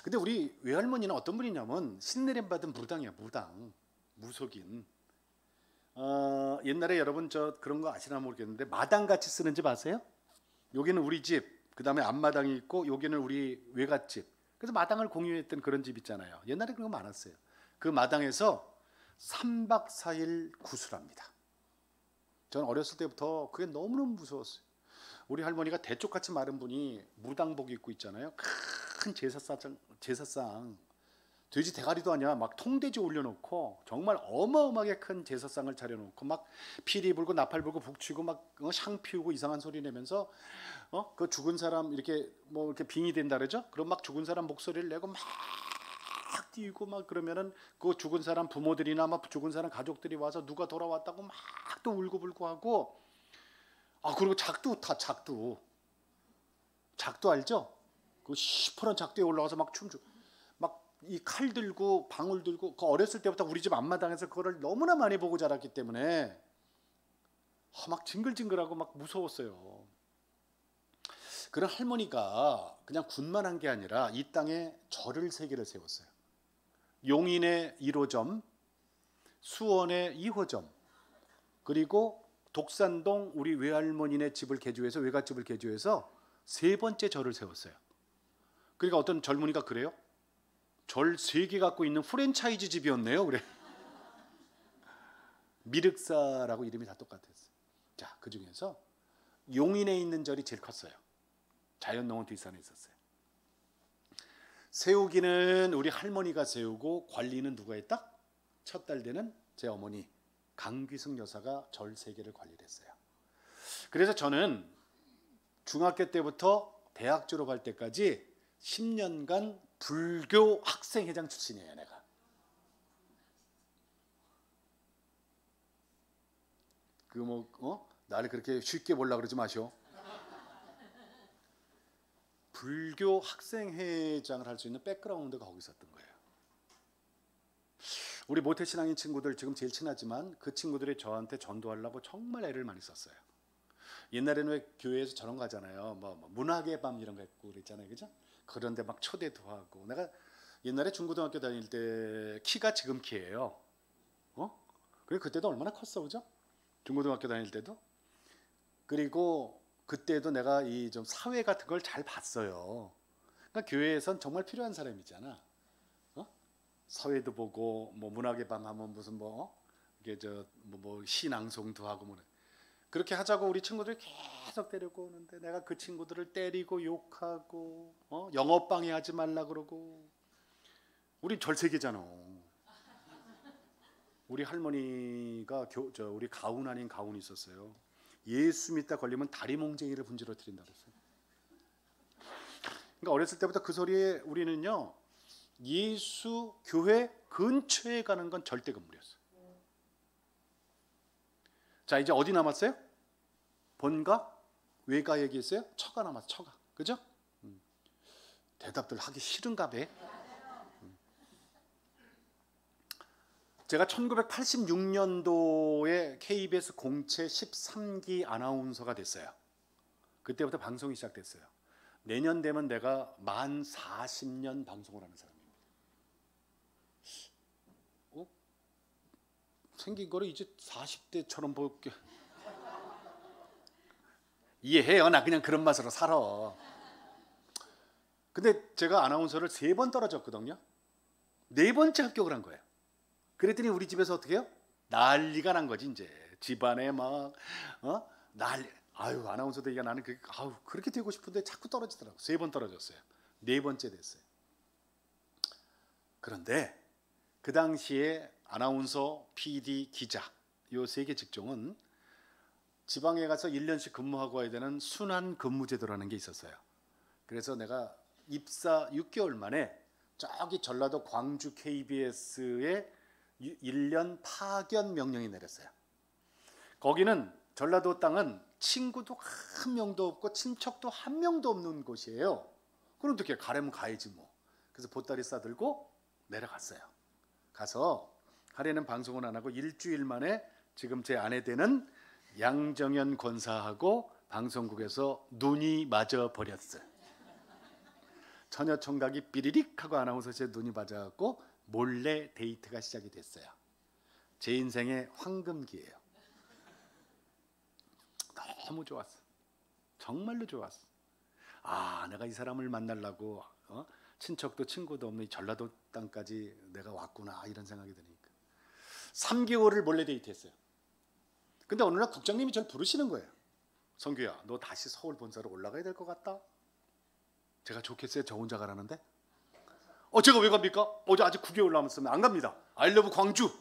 S2: 근데 우리 외할머니는 어떤 분이냐면 신내림 받은 무당이야. 무당. 무속인. 옛날에 여러분 저 그런 거 아시나 모르겠는데 마당같이 쓰는 집 아세요? 여기는 우리 집, 그 다음에 앞마당이 있고 여기는 우리 외갓집. 그래서 마당을 공유했던 그런 집 있잖아요. 옛날에 그런 거 많았어요. 그 마당에서 3박 4일 구슬합니다. 저는 어렸을 때부터 그게 너무너무 무서웠어요. 우리 할머니가 대쪽같이 마른 분이 무당복 입고 있잖아요. 큰 제사상 돼지 대가리도 아니야. 막 통돼지 올려놓고 정말 어마어마하게 큰 제사상을 차려놓고 막 피리 불고 나팔 불고 북치고 막 샹 피우고 이상한 소리 내면서 그 죽은 사람 이렇게 뭐 이렇게 빙이 된다 그러죠. 그럼 막 죽은 사람 목소리를 내고 막 뛰고 막 그러면은 그 죽은 사람 부모들이나 막 죽은 사람 가족들이 와서 누가 돌아왔다고 막 또 울고불고 하고. 그리고 작두 알죠? 그 시퍼런 작두에 올라가서 막 춤추고 막 이 칼 들고 방울 들고, 그 어렸을 때부터 우리 집 앞마당에서 그거를 너무나 많이 보고 자랐기 때문에 막 징글징글하고 막 무서웠어요. 그런 할머니가 그냥 군만 한 게 아니라 이 땅에 절을 3개를 세웠어요. 용인의 1호점, 수원의 2호점, 그리고 독산동 우리 외할머니네 집을 개조해서, 외갓집을 개조해서 3번째 절을 세웠어요. 그러니까 어떤 젊은이가 그래요? 절 3개 갖고 있는 프랜차이즈 집이었네요. 그래. 미륵사라고 이름이 다 똑같았어요. 자, 그 중에서 용인에 있는 절이 제일 컸어요. 자연농원 뒷산에 있었어요. 세우기는 우리 할머니가 세우고 관리는 누가 했다? 첫 딸 되는 제 어머니 강귀숙 여사가 절 3개를 관리를 했어요. 그래서 저는 중학교 때부터 대학 졸업할 때까지 10년간 불교 학생회장 출신이에요. 내가. 나를 그렇게 쉽게 보려고 그러지 마시오. 불교 학생회장을 할 수 있는 백그라운드가 거기 있었던 거예요. 우리 모태신앙인 친구들 지금 제일 친하지만 그 친구들이 저한테 전도하려고 정말 애를 많이 썼어요. 옛날에는 왜 교회에서 저런 거 하잖아요. 뭐 문학의 밤 이런 거 했고 그랬잖아요. 그죠? 그런데 막 초대도 하고. 내가 옛날에 중고등학교 다닐 때 키가 지금 키예요. 그리고 그때도 얼마나 컸어, 그죠? 중고등학교 다닐 때도. 그리고 그때도 내가 이 좀 사회 같은 걸 잘 봤어요. 그러니까 교회에선 정말 필요한 사람이잖아. 사회도 보고 뭐 문학의 밤 하면 무슨 이게 시낭송도 하고 뭐 그렇게 하자고 우리 친구들이 계속 데리고 오는데 내가 그 친구들을 때리고 욕하고 영업 방해하지 말라 그러고. 우리 절세계잖아. 우리 할머니가 우리 가훈 아닌 가훈이 있었어요. 예수 믿다 걸리면 다리 몽쟁이를 분지러뜨린다 그랬어요. 그러니까 어렸을 때부터 그 소리에 우리는요, 예수 교회 근처에 가는 건 절대 금물이었어요. 자, 이제 어디 남았어요? 본가? 외가 얘기했어요? 처가 남았어. 처가. 그죠? 대답들 하기 싫은가 봐. 제가 1986년도에 KBS 공채 13기 아나운서가 됐어요. 그때부터 방송이 시작됐어요. 내년 되면 내가 만 40년 방송을 하는 사람입니다. 생긴 거를 이제 40대처럼 볼게. 이해해요. 나 그냥 그런 맛으로 살아. 근데 제가 아나운서를 3번 떨어졌거든요. 4번째 합격을 한 거예요. 그랬더니 우리 집에서 어떻게 해요? 난리가 난 거지. 이제 집안에 막 난리. 아나운서 되기가 나는 그렇게 되고 싶은데 자꾸 떨어지더라고. 3번 떨어졌어요. 4번째 됐어요. 그런데 그 당시에 아나운서, PD, 기자 요 3개 직종은 지방에 가서 1년씩 근무하고 와야 되는 순환 근무제도라는 게 있었어요. 그래서 내가 입사 6개월 만에 저기 전라도 광주 KBS에 1년 파견 명령이 내렸어요. 거기는 전라도 땅은 친구도 한 명도 없고 친척도 한 명도 없는 곳이에요. 그럼 어떻게 가려면 가야지 뭐. 그래서 보따리 싸들고 내려갔어요. 가서 하루에는 방송은 안 하고 일주일 만에 지금 제 아내 되는 양정연 권사하고 방송국에서 눈이 맞아 버렸어요. 처녀 총각이 삐리릭 하고 아나운서실에 눈이 맞아갖고 몰래 데이트가 시작이 됐어요. 제 인생의 황금기예요. 너무 좋았어. 정말로 좋았어. 내가 이 사람을 만나려고 친척도 친구도 없는 이 전라도 땅까지 내가 왔구나 이런 생각이 드니까 3개월을 몰래 데이트했어요. 근데 어느 날 국장님이 저를 부르시는 거예요. 성규야, 너 다시 서울 본사로 올라가야 될 것 같다. 제가 좋겠어요? 저 혼자 가라는데? 제가 왜 갑니까? 어제 아직 9개월 남았으면 안 갑니다. I love 광주.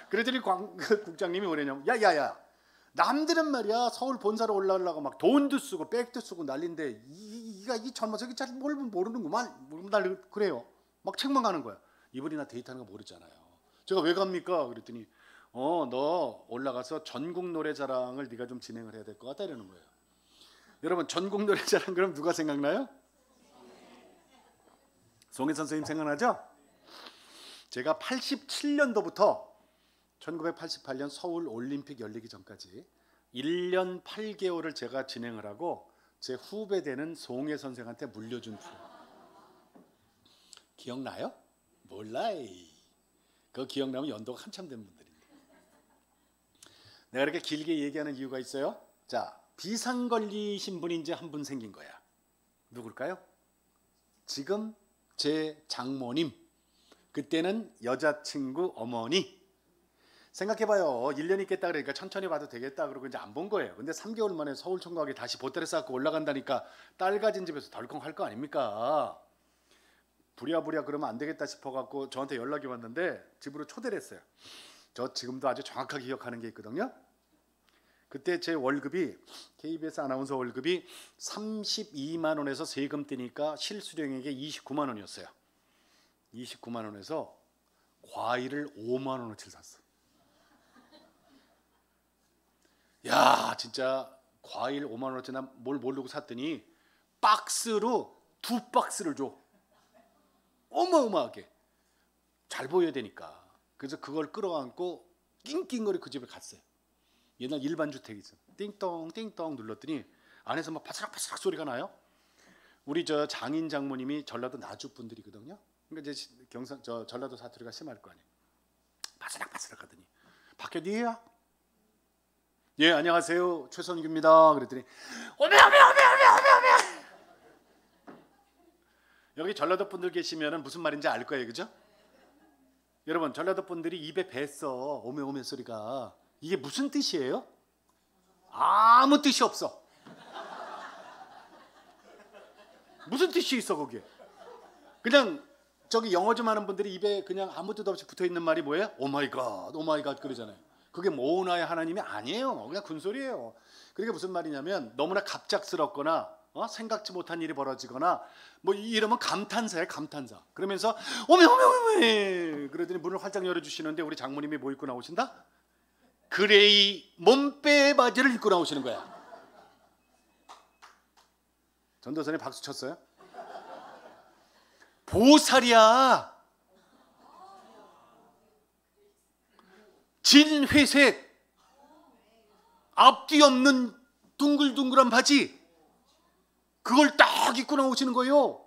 S2: 그랬더니 국장님이 뭐냐면 야야야, 남들은 말이야 서울 본사로 올라가려고 막 돈도 쓰고 백도 쓰고 난리인데 이 이 젊어서 잘 뭘 모르는구만. 날 그래요. 막 책만 가는 거야. 이분이 나 데이트하는 거 모르잖아요. 제가 왜 갑니까? 그랬더니 너 올라가서 전국 노래자랑을 네가 좀 진행을 해야 될 것 같다 이러는 거예요. 여러분 전국 노래자랑 그럼 누가 생각나요? 송혜 선생님 생각나죠? 제가 87년도부터 1988년 서울 올림픽 열리기 전까지 1년 8개월을 제가 진행을 하고 제 후배 되는 송혜 선생한테 물려준 프로. 기억나요? 몰라이. 그거 기억나면 연도가 한참 된 분들인데. 내가 이렇게 길게 얘기하는 이유가 있어요. 자, 비상 걸리신 분이 이제 한 분 생긴 거야. 누굴까요? 지금 제 장모님, 그때는 여자친구 어머니. 생각해봐요. 1년 있겠다 그러니까 천천히 봐도 되겠다 그러고 이제 안 본 거예요. 근데 3개월 만에 서울 총각이 다시 보따리 쌓고 올라간다니까 딸 가진 집에서 덜컹 할 거 아닙니까? 부랴부랴 그러면 안 되겠다 싶어갖고 저한테 연락이 왔는데 집으로 초대를 했어요. 저 지금도 아주 정확하게 기억하는 게 있거든요. 그때 제 월급이 KBS 아나운서 월급이 32만 원에서 세금 떼니까 실수령액이 29만 원이었어요. 29만 원에서 과일을 5만 원어치 샀어. 야, 진짜 과일 5만 원어치 난 뭘 모르고 샀더니 박스로 2박스를 줘. 어마어마하게. 잘 보여야 되니까. 그래서 그걸 끌어안고 낑낑거리 그 집에 갔어요. 옛날 일반 주택이 있어. 띵동 띵동 눌렀더니 안에서 막 바스락바스락 소리가 나요. 우리 저 장인 장모님이 전라도 나주 분들이거든요. 그러니까 이제 전라도 사투리가 심할 거 아니에요. 바스락바스락 하더니 밖에 니에요? 예, 안녕하세요. 최선규입니다. 그랬더니 오메. 여기 전라도 분들 계시면은 무슨 말인지 알 거예요. 그죠? 여러분, 전라도 분들이 입에 뱄어. 오메 소리가. 이게 무슨 뜻이에요? 아무 뜻이 없어. 무슨 뜻이 있어 거기에? 그냥 저기 영어 좀 하는 분들이 입에 그냥 아무 뜻 없이 붙어 있는 말이 뭐예요? 오 마이 갓 그러잖아요. 그게 모나의 하나님이 아니에요. 그냥 군소리예요. 그게 무슨 말이냐면 너무나 갑작스럽거나 생각지 못한 일이 벌어지거나 뭐 이러면 감탄사예요. 감탄사. 그러면서 오메 그러더니 문을 활짝 열어주시는데 우리 장모님이 뭐 입고 나오신다? 그레이 몸빼 바지를 입고 나오시는 거야. 전도사님 박수 쳤어요? 보살이야. 진회색 앞뒤 없는 둥글둥글한 바지, 그걸 딱 입고 나오시는 거예요.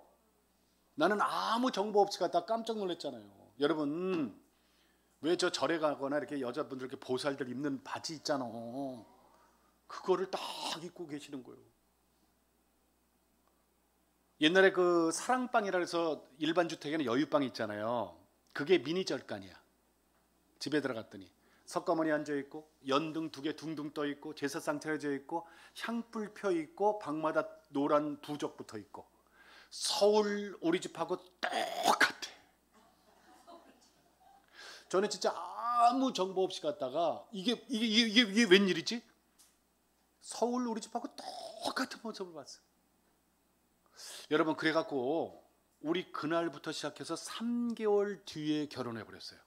S2: 나는 아무 정보 없이 갔다 깜짝 놀랐잖아요. 여러분, 왜 저 절에 가거나 이렇게 여자분들 이렇게 보살들 입는 바지 있잖아. 그거를 딱 입고 계시는 거예요. 옛날에 그 사랑방이라 해서 일반 주택에는 여유방이 있잖아요. 그게 미니 절간이야. 집에 들어갔더니 석가모니 앉아있고 연등 2개 둥둥 떠있고 제사상 차려져 있고 향불 펴있고 방마다 노란 부적 붙어있고 서울 우리 집하고 똑같아. 저는 진짜 아무 정보 없이 갔다가 이게 웬일이지? 서울 우리 집하고 똑같은 모습을 봤어요. 여러분, 그래갖고 우리 그날부터 시작해서 3개월 뒤에 결혼해 버렸어요.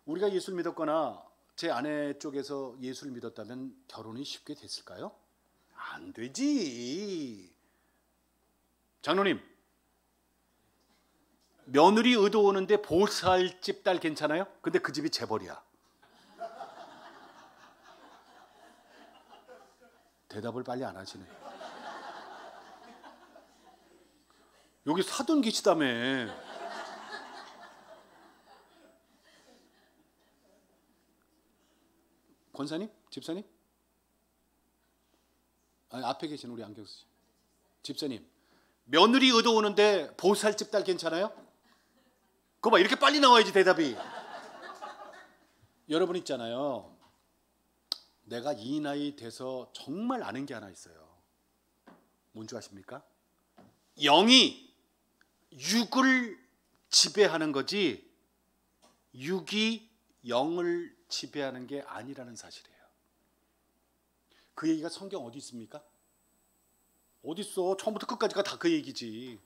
S2: 우리가 예수를 믿었거나 제 아내 쪽에서 예수를 믿었다면 결혼이 쉽게 됐을까요? 안 되지. 장로님, 며느리 의도 오는데 보살집 딸 괜찮아요? 근데 그 집이 재벌이야. 대답을 빨리 안 하시네. 여기 사돈 계시다며. 권사님? 집사님? 아니, 앞에 계신 우리 안경수 씨. 집사님, 며느리 의도 오는데 보살집 딸 괜찮아요? 그거 봐, 이렇게 빨리 나와야지 대답이. 여러분 있잖아요, 내가 이 나이 돼서 정말 아는 게 하나 있어요. 뭔지 아십니까? 영이 육을 지배하는 거지 육이 영을 지배하는 게 아니라는 사실이에요. 그 얘기가 성경 어디 있습니까? 어딨어? 처음부터 끝까지가 다 그 얘기지.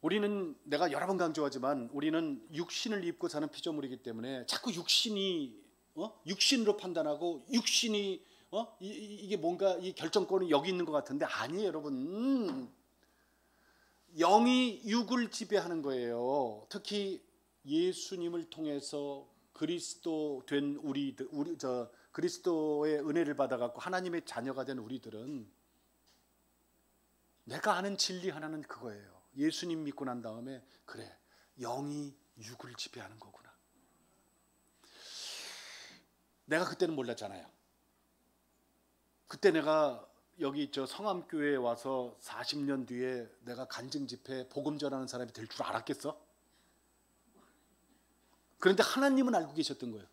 S2: 우리는, 내가 여러 번 강조하지만, 우리는 육신을 입고 사는 피조물이기 때문에 자꾸 육신이 육신으로 판단하고 육신이 이게 뭔가 이 결정권이 여기 있는 것 같은데 아니에요, 여러분. 영이 육을 지배하는 거예요. 특히 예수님을 통해서 그리스도 된 그리스도의 은혜를 받아갖고 하나님의 자녀가 된 우리들은, 내가 아는 진리 하나는 그거예요. 예수님 믿고 난 다음에, 그래, 영이 육을 지배하는 거구나. 내가 그때는 몰랐잖아요. 그때 내가 여기 성암교회에 와서 40년 뒤에 내가 간증 집회 복음 전하는 사람이 될 줄 알았겠어? 그런데 하나님은 알고 계셨던 거예요.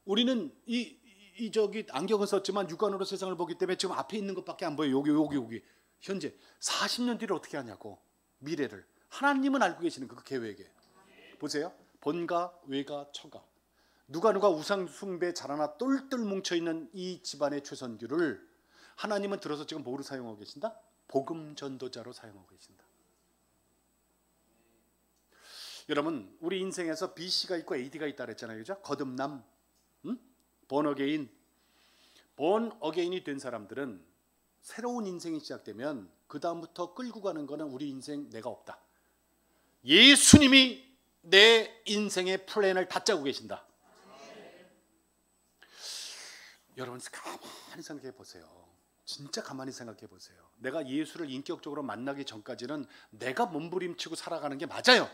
S2: 우리는 안경을 썼지만 육안으로 세상을 보기 때문에 지금 앞에 있는 것밖에 안 보여요. 여기 현재 40년 뒤를 어떻게 하냐고. 미래를 하나님은 알고 계시는 그 계획에. 보세요. 본가 외가 처가, 누가 우상 숭배 자라나 똘똘 뭉쳐있는 이 집안의 최선규를 하나님은 들어서 지금 뭐로 사용하고 계신다? 복음 전도자로 사용하고 계신다. 여러분, 우리 인생에서 BC가 있고 AD가 있다 그랬잖아요, 그죠? 거듭남, 본 어게인이 된 사람들은 새로운 인생이 시작되면 그 다음부터 끌고 가는 거는 우리 인생 내가 없다. 예수님이 내 인생의 플랜을 다 짜고 계신다. 여러분, 가만히 생각해 보세요. 진짜 가만히 생각해 보세요. 내가 예수를 인격적으로 만나기 전까지는 내가 몸부림치고 살아가는 게 맞아요.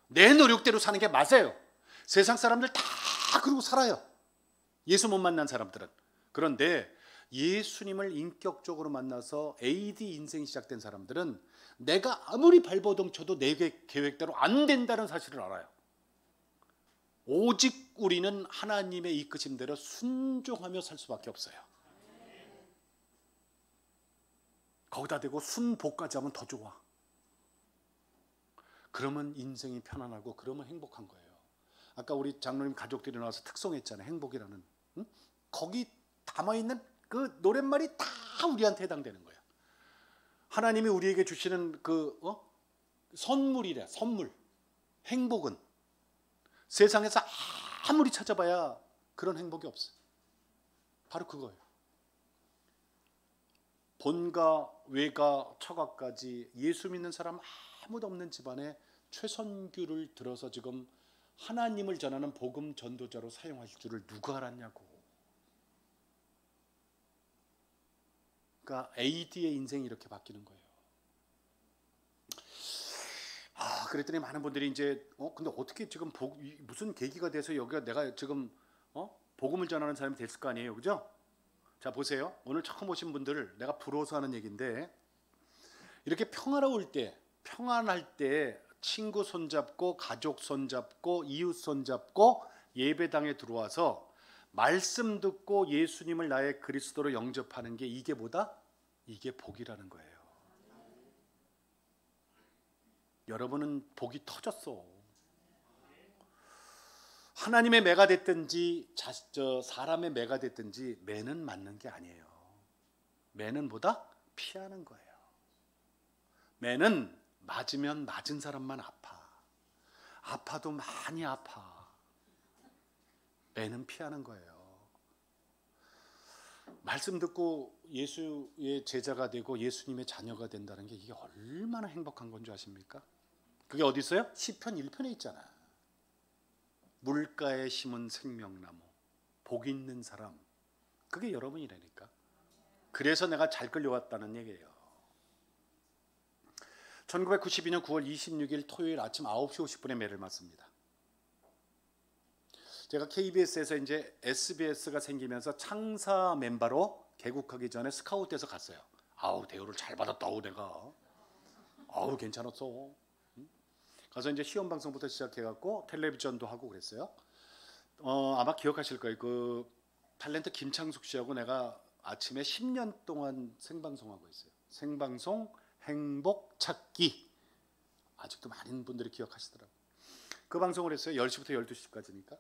S2: 내 노력대로 사는 게 맞아요. 세상 사람들 다 그러고 살아요, 예수 못 만난 사람들은. 그런데 예수님을 인격적으로 만나서 AD 인생이 시작된 사람들은 내가 아무리 발버둥 쳐도 내 계획대로 안 된다는 사실을 알아요. 오직 우리는 하나님의 이끄심대로 순종하며 살 수밖에 없어요. 거기다 대고 순복까지 하면 더 좋아. 그러면 인생이 편안하고 그러면 행복한 거예요. 아까 우리 장로님 가족들이 나와서 특송했잖아요, 행복이라는. 거기 담아있는 그 노랫말이 다 우리한테 해당되는 거예요. 하나님이 우리에게 주시는 선물이래, 선물. 행복은 세상에서 아무리 찾아봐야 그런 행복이 없어요. 바로 그거예요. 본가 외가 처가까지 예수 믿는 사람 아무도 없는 집안에 최선규를 들어서 지금 하나님을 전하는 복음 전도자로 사용하실 줄을 누가 알았냐고. 그러니까 AD의 인생이 이렇게 바뀌는 거예요. 그랬더니 많은 분들이 이제 근데 어떻게 지금 무슨 계기가 돼서 여기가 내가 지금 복음을 전하는 사람이 됐을 거 아니에요, 그죠? 자, 보세요. 오늘 처음 오신 분들을 내가 부러워서 하는 얘기인데, 이렇게 평화로울 때, 평안할 때 친구 손잡고 가족 손잡고 이웃 손잡고 예배당에 들어와서 말씀 듣고 예수님을 나의 그리스도로 영접하는 게 이게 뭐다? 이게 복이라는 거예요. 여러분은 복이 터졌어. 하나님의 매가 됐든지 사람의 매가 됐든지 매는 맞는 게 아니에요. 매는 뭐다? 피하는 거예요. 매는 맞으면 맞은 사람만 아파. 아파도 많이 아파. 매는 피하는 거예요. 말씀 듣고 예수의 제자가 되고 예수님의 자녀가 된다는 게 이게 얼마나 행복한 건 줄 아십니까? 그게 어디 있어요? 시편 1편에 있잖아. 물가에 심은 생명나무, 복 있는 사람. 그게 여러분이라니까. 그래서 내가 잘 끌려왔다는 얘기예요. 1992년 9월 26일 토요일 아침 9시 50분에 매를 맞습니다. 제가 KBS에서 이제 SBS가 생기면서 창사 멤버로 개국하기 전에 스카웃돼서 갔어요. 대우를 잘 받았다고 내가. 괜찮았어. 가서 이제 시험 방송부터 시작해갖고 텔레비전도 하고 그랬어요. 아마 기억하실 거예요. 그 탤런트 김창숙 씨하고 내가 아침에 10년 동안 생방송하고 있어요. 생방송 행복 찾기. 아직도 많은 분들이 기억하시더라고요. 그 방송을 했어요. 10시부터 12시까지니까.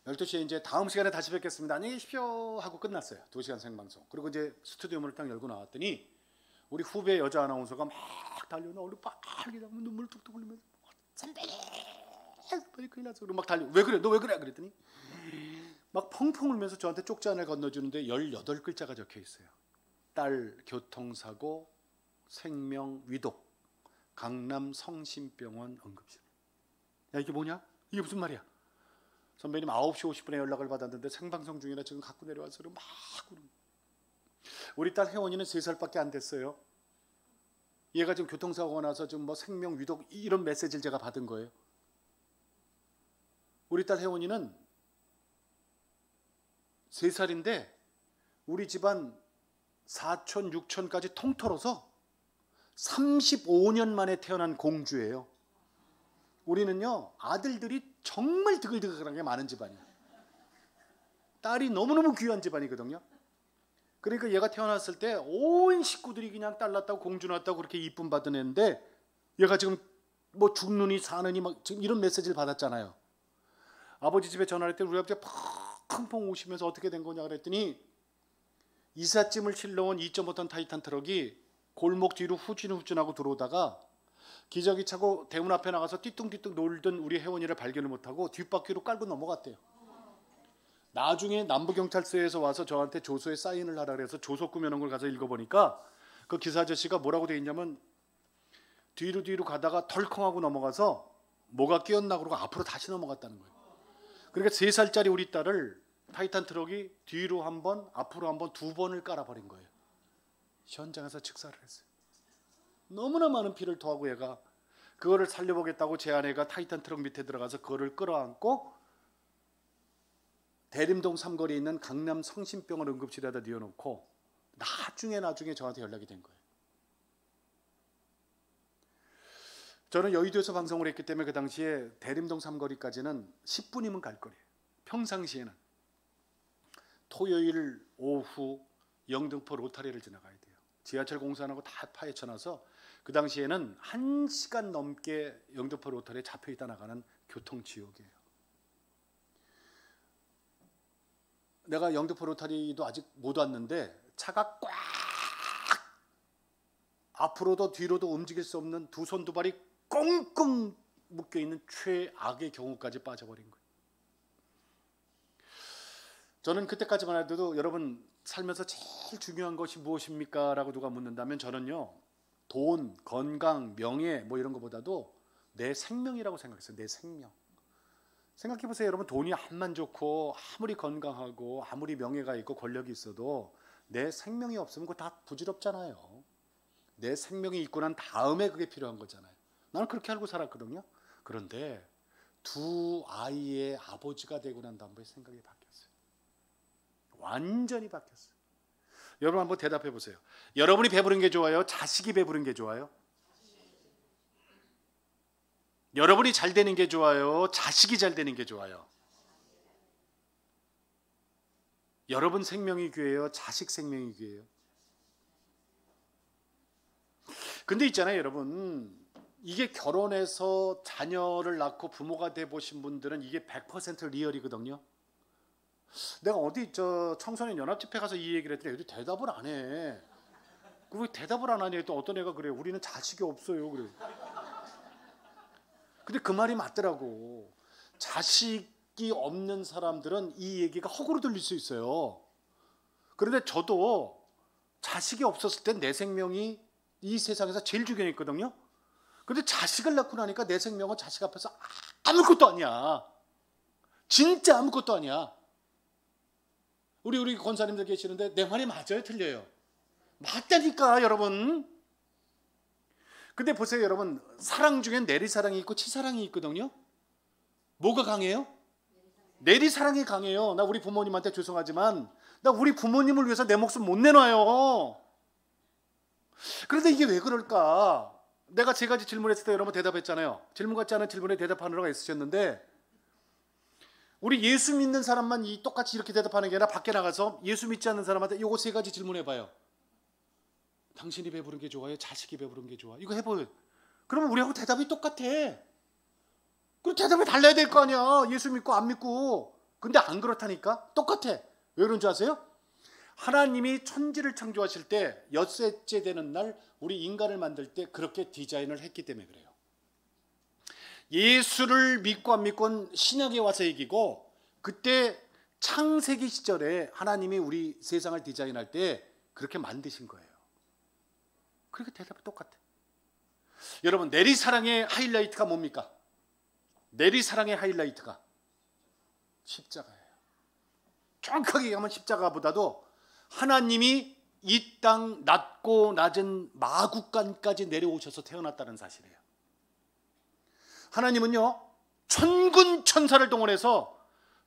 S2: 12시에 이제 다음 시간에 다시 뵙겠습니다. 안녕히 계십시오 하고 끝났어요. 2시간 생방송. 그리고 이제 스튜디오 문을 딱 열고 나왔더니 우리 후배 여자 아나운서가 막 달려나 얼굴 빨개 눈물 뚝뚝 흘리면서 선배님 큰일 났어. 막 달려. 왜 그래? 너 왜 그래? 그랬더니 막 펑펑 울면서 저한테 쪽지 하나를 건너주는데 18글자가 적혀 있어요. 딸 교통사고 생명 위독 강남 성심병원 응급실. 야, 이게 뭐냐? 이게 무슨 말이야? 선배님 9시 50분에 연락을 받았는데 생방송 중이라 지금 갖고 내려와서 막 울고. 우리 딸 혜원이는 3살밖에 안 됐어요. 얘가 지금 교통사고가 나서 지금 뭐 생명 위독 이런 메시지를 제가 받은 거예요. 우리 딸 혜원이는 3살인데 우리 집안 사촌, 육촌까지 통틀어서 35년 만에 태어난 공주예요. 우리는요 아들들이 정말 드글드글하게 많은 집안이에요. 딸이 너무너무 귀한 집안이거든요. 그러니까 얘가 태어났을 때 온 식구들이 그냥 딸 낳았다고 공주 낳았다고 그렇게 이쁨 받은 애인데 얘가 지금 뭐 죽느니 사느니 막 지금 이런 메시지를 받았잖아요. 아버지 집에 전화를 했더니 우리 아버지가 펑펑 우시면서 어떻게 된 거냐 그랬더니 이삿짐을 실러온 2.5톤 타이탄 트럭이 골목 뒤로 후진후진하고 들어오다가 기저귀 차고 대문 앞에 나가서 띠뚱띠뚱 놀던 우리 혜원이를 발견을 못하고 뒷바퀴로 깔고 넘어갔대요. 나중에 남부경찰서에서 와서 저한테 조서에 사인을 하라 그래서 조서 꾸며놓은 걸 가서 읽어보니까 그 기사 아저씨가 뭐라고 돼 있냐면 뒤로 가다가 덜컹하고 넘어가서 뭐가 끼었나 그러고 앞으로 다시 넘어갔다는 거예요. 그러니까 3살짜리 우리 딸을 타이탄 트럭이 뒤로 한 번, 앞으로 한 번, 2번을 깔아버린 거예요. 현장에서 즉사를 했어요. 너무나 많은 피를 토하고 얘가 그거를 살려보겠다고 제 아내가 타이탄 트럭 밑에 들어가서 그거를 끌어안고 대림동 삼거리에 있는 강남 성심병원 응급실에다 뉘어놓고 나중에 저한테 연락이 된 거예요. 저는 여의도에서 방송을 했기 때문에 그 당시에 대림동 삼거리까지는 10분이면 갈 거리예요. 평상시에는 토요일 오후 영등포 로타리를 지나가야 돼요. 지하철 공사하고 다 파헤쳐놔서 그 당시에는 1시간 넘게 영등포 로타리에 잡혀있다 나가는 교통지옥이에요. 내가 영등포 로타리도 아직 못 왔는데 차가 꽉 앞으로도 뒤로도 움직일 수 없는 두 손 두 발이 꽁꽁 묶여있는 최악의 경우까지 빠져버린 거예요. 저는 그때까지만 해도 여러분 살면서 제일 중요한 것이 무엇입니까? 라고 누가 묻는다면 저는요 돈, 건강, 명예 뭐 이런 것보다도 내 생명이라고 생각했어요. 내 생명. 생각해보세요. 여러분 돈이 암만 좋고 아무리 건강하고 아무리 명예가 있고 권력이 있어도 내 생명이 없으면 그거 다 부질없잖아요. 내 생명이 있고 난 다음에 그게 필요한 거잖아요. 나는 그렇게 알고 살았거든요. 그런데 두 아이의 아버지가 되고 난 다음에 생각이 바뀌었어요. 완전히 바뀌었어요. 여러분 한번 대답해 보세요. 여러분이 배부른 게 좋아요? 자식이 배부른 게 좋아요? 여러분이 잘 되는 게 좋아요? 자식이 잘 되는 게 좋아요? 여러분 생명이 귀해요? 자식 생명이 귀해요? 근데 있잖아요 여러분, 이게 결혼해서 자녀를 낳고 부모가 돼 보신 분들은 이게 100% 리얼이거든요. 내가 어디 저 청소년 연합집회 가서 이 얘기를 했더니 애들이 대답을 안 해. 왜 대답을 안 하냐? 또 어떤 애가 그래. 우리는 자식이 없어요. 그래. 근데 그 말이 맞더라고. 자식이 없는 사람들은 이 얘기가 허구로 들릴 수 있어요. 그런데 저도 자식이 없었을 때 내 생명이 이 세상에서 제일 중요했거든요. 그런데 자식을 낳고 나니까 내 생명은 자식 앞에서 아무것도 아니야. 진짜 아무것도 아니야. 우리 권사님들 계시는데 내 말이 맞아요? 틀려요? 맞다니까 여러분. 근데 보세요 여러분, 사랑 중엔 내리사랑이 있고 치사랑이 있거든요. 뭐가 강해요? 내리사랑이 강해요. 나 우리 부모님한테 죄송하지만 나 우리 부모님을 위해서 내 목숨 못 내놔요. 그런데 이게 왜 그럴까? 내가 3가지 질문했을 때 여러분 대답했잖아요. 질문 같지 않은 질문에 대답하느라고 애쓰셨는데 우리 예수 믿는 사람만 똑같이 이렇게 대답하는 게 아니라 밖에 나가서 예수 믿지 않는 사람한테 이거 3가지 질문해봐요. 당신이 배부른 게 좋아요? 자식이 배부른 게 좋아? 이거 해봐요. 그러면 우리하고 대답이 똑같아. 그럼 대답이 달라야 될 거 아니야. 예수 믿고 안 믿고. 근데 안 그렇다니까. 똑같아. 왜 그런 줄 아세요? 하나님이 천지를 창조하실 때 엿새째 되는 날 우리 인간을 만들 때 그렇게 디자인을 했기 때문에 그래요. 예수를 믿고 안 믿고는 신약에 와서 이기고, 그때 창세기 시절에 하나님이 우리 세상을 디자인할 때 그렇게 만드신 거예요. 그렇게 대답이 똑같아. 여러분, 내리사랑의 하이라이트가 뭡니까? 내리사랑의 하이라이트가 십자가예요. 정확하게 얘기하면 십자가보다도 하나님이 이 땅 낮고 낮은 마국간까지 내려오셔서 태어났다는 사실이에요. 하나님은요, 천군 천사를 동원해서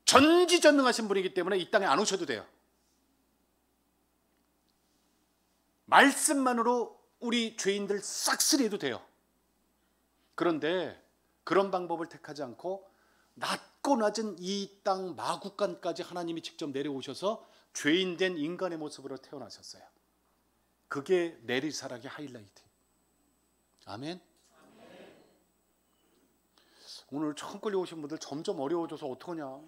S2: 전지전능하신 분이기 때문에 이 땅에 안 오셔도 돼요. 말씀만으로 우리 죄인들 싹쓸이해도 돼요. 그런데 그런 방법을 택하지 않고 낮고 낮은 이 땅 마국간까지 하나님이 직접 내려오셔서 죄인된 인간의 모습으로 태어나셨어요. 그게 내리사랑의 하이라이트. 아멘. 오늘 처음 끌려 오신 분들 점점 어려워져서 어떡하냐.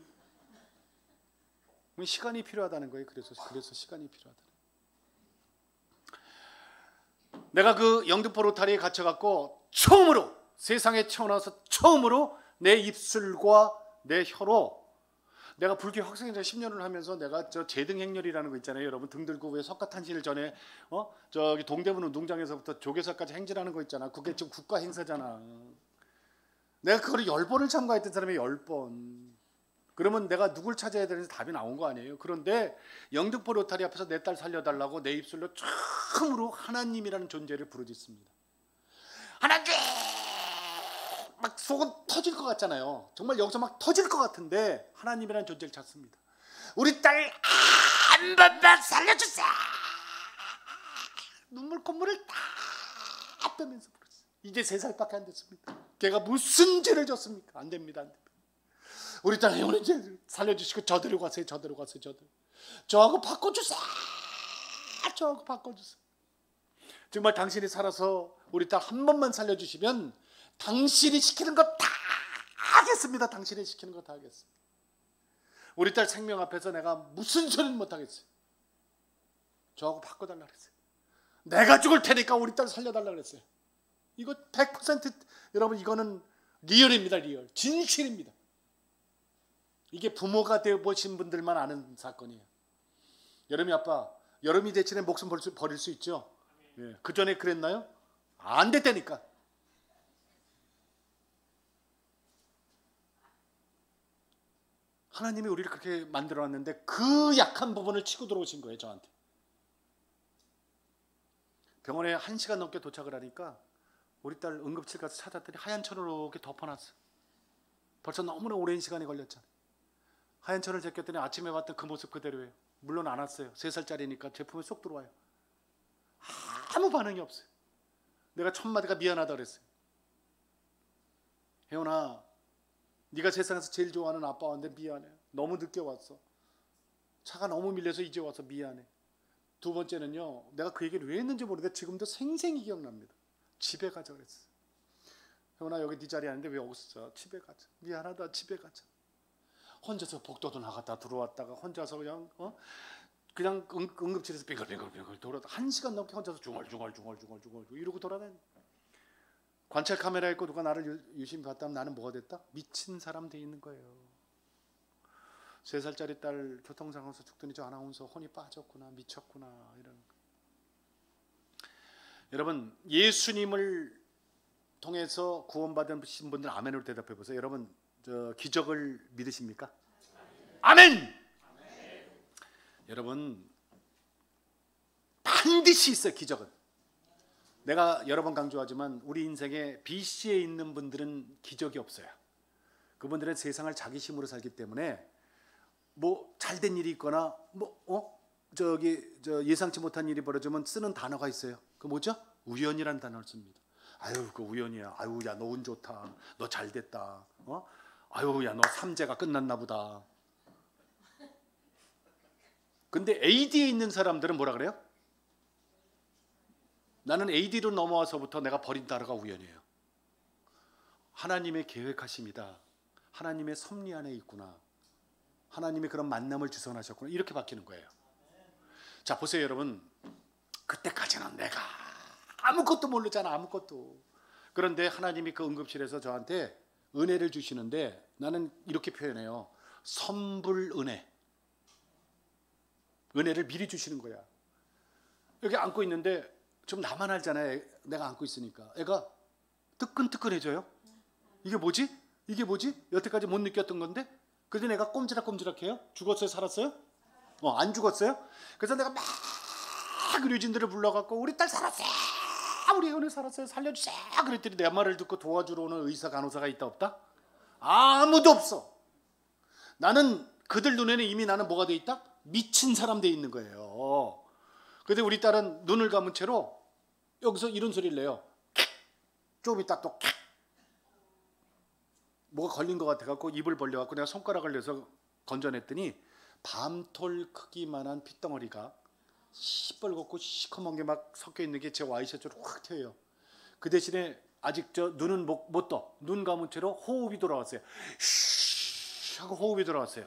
S2: 시간이 필요하다는 거예요. 그래서 시간이 필요하다. 내가 그 영등포 로타리에 갇혀갖고 처음으로 세상에 태어나서 처음으로 내 입술과 내 혀로, 내가 불교 학생이자 10년을 하면서 내가 저 제등행렬이라는 거 있잖아요. 여러분 등 들고 왜 석가탄신일 전에 저기 동대문 운동장에서부터 조계사까지 행진하는 거 있잖아. 그게 지금 국가 행사잖아. 내가 그걸 10번을 참가했던 사람이 10번. 그러면 내가 누굴 찾아야 되는지 답이 나온 거 아니에요. 그런데 영등포 로타리 앞에서 내 딸 살려달라고 내 입술로 처음으로 하나님이라는 존재를 부르짖습니다. 하나님! 막 속은 터질 것 같잖아요. 정말 여기서 막 터질 것 같은데 하나님이라는 존재를 찾습니다. 우리 딸 한 번만 살려주세요. 눈물 콧물을 다 빼면서 부르짖어요. 이제 3살밖에 안 됐습니다. 걔가 무슨 죄를 졌습니까? 안 됩니다. 안 됩니다. 우리 딸 혜원이 이제 살려주시고 저대로 가세요. 저하고 바꿔주세요. 저하고 바꿔주세요. 정말 당신이 살아서 우리 딸 한 번만 살려주시면 당신이 시키는 거 다 하겠습니다. 당신이 시키는 거 다 하겠습니다. 우리 딸 생명 앞에서 내가 무슨 소리는 못 하겠어요. 저하고 바꿔달라 그랬어요. 내가 죽을 테니까 우리 딸 살려달라 그랬어요. 이거 100% 여러분, 이거는 리얼입니다. 리얼. 진실입니다. 이게 부모가 되어 보신 분들만 아는 사건이에요. 여름이 아빠, 여름이 대신에 목숨 버릴 수 있죠. 예. 그 전에 그랬나요? 안 됐다니까. 하나님이 우리를 그렇게 만들어놨는데 그 약한 부분을 치고 들어오신 거예요. 저한테. 병원에 1시간 넘게 도착을 하니까 우리 딸 응급실 가서 찾았더니 하얀 천으로 이렇게 덮어놨어. 벌써 너무나 오랜 시간이 걸렸잖아요. 하얀 천을 제꼈더니 아침에 봤던 그 모습 그대로예요. 물론 안 왔어요. 3살짜리니까 제품이 쏙 들어와요. 아무 반응이 없어요. 내가 첫 마디가 미안하다 그랬어요. 혜원아, 네가 세상에서 제일 좋아하는 아빠인데 미안해. 너무 늦게 왔어. 차가 너무 밀려서 이제 와서 미안해. 두 번째는요, 내가 그 얘기를 왜 했는지 모르겠는데 지금도 생생히 기억납니다. 집에 가자 그랬어. 혜원아, 여기 네 자리 아닌데 왜 없어? 집에 가자. 미안하다. 집에 가자. 혼자서 복도도 나갔다 들어왔다가 혼자서 그냥 응급실에서 빙글빙글 돌아다 1시간 넘게 혼자서 중얼중얼 이러고 돌아다니. 관찰 카메라에 있고 누가 나를 유심히 봤다면 나는 뭐가 됐다? 미친 사람 돼 있는 거예요. 3살짜리 딸 교통사고에서 죽더니 저 아나운서 혼이 빠졌구나, 미쳤구나, 이런. 여러분, 예수님을 통해서 구원받은 분들 아멘으로 대답해 보세요. 여러분, 저 기적을 믿으십니까? 아멘. 여러분, 반드시 있어요. 기적은. 내가 여러 번 강조하지만 우리 인생에 BC에 있는 분들은 기적이 없어요. 그분들은 세상을 자기 힘으로 살기 때문에 뭐 잘된 일이 있거나 저 예상치 못한 일이 벌어지면 쓰는 단어가 있어요. 그 뭐죠? 우연이라는 단어를 씁니다. 아유, 그 우연이야. 아유, 야, 너 운 좋다. 너 잘 됐다. 아유, 야, 너 삼재가 끝났나 보다. 근데 AD에 있는 사람들은 뭐라 그래요? 나는 AD로 넘어와서부터 내가 버린 단어가 우연이에요. 하나님의 계획하심이다. 하나님의 섭리 안에 있구나. 하나님이 그런 만남을 주선하셨구나. 이렇게 바뀌는 거예요. 자, 보세요 여러분. 그때까지는 내가 아무것도 모르잖아. 아무것도. 그런데 하나님이 그 응급실에서 저한테 은혜를 주시는데 나는 이렇게 표현해요. 선불 은혜. 은혜를 미리 주시는 거야. 여기 앉고 있는데 좀 나만 알잖아요. 내가 앉고 있으니까. 애가 뜨끈뜨끈해져요. 이게 뭐지? 이게 뭐지? 여태까지 못 느꼈던 건데? 그래서 내가 꼼지락꼼지락해요. 죽었어요? 살았어요? 안 죽었어요? 그래서 내가 막 의료진들을 불러갖고 우리 딸 살았어요. 우리 은혜 살았어요. 살려주세요. 그랬더니 내 말을 듣고 도와주러 오는 의사 간호사가 있다 없다? 아무도 없어. 나는 그들 눈에는 이미 나는 뭐가 돼 있다? 미친 사람 돼 있는 거예요. 근데 우리 딸은 눈을 감은 채로 여기서 이런 소리를 내요. 좀 이따 또 뭐가 걸린 것 같아갖고 입을 벌려갖고 내가 손가락을 내서 건져냈더니 밤톨 크기만한 핏덩어리가 시뻘겋고 시커먼 게 막 섞여 있는 게 제 와이셔츠로 확 튀어요. 그 대신에 아직 저 눈은 못 떠. 눈 감은 채로 호흡이 돌아왔어요. 쉬 하고 호흡이 돌아왔어요.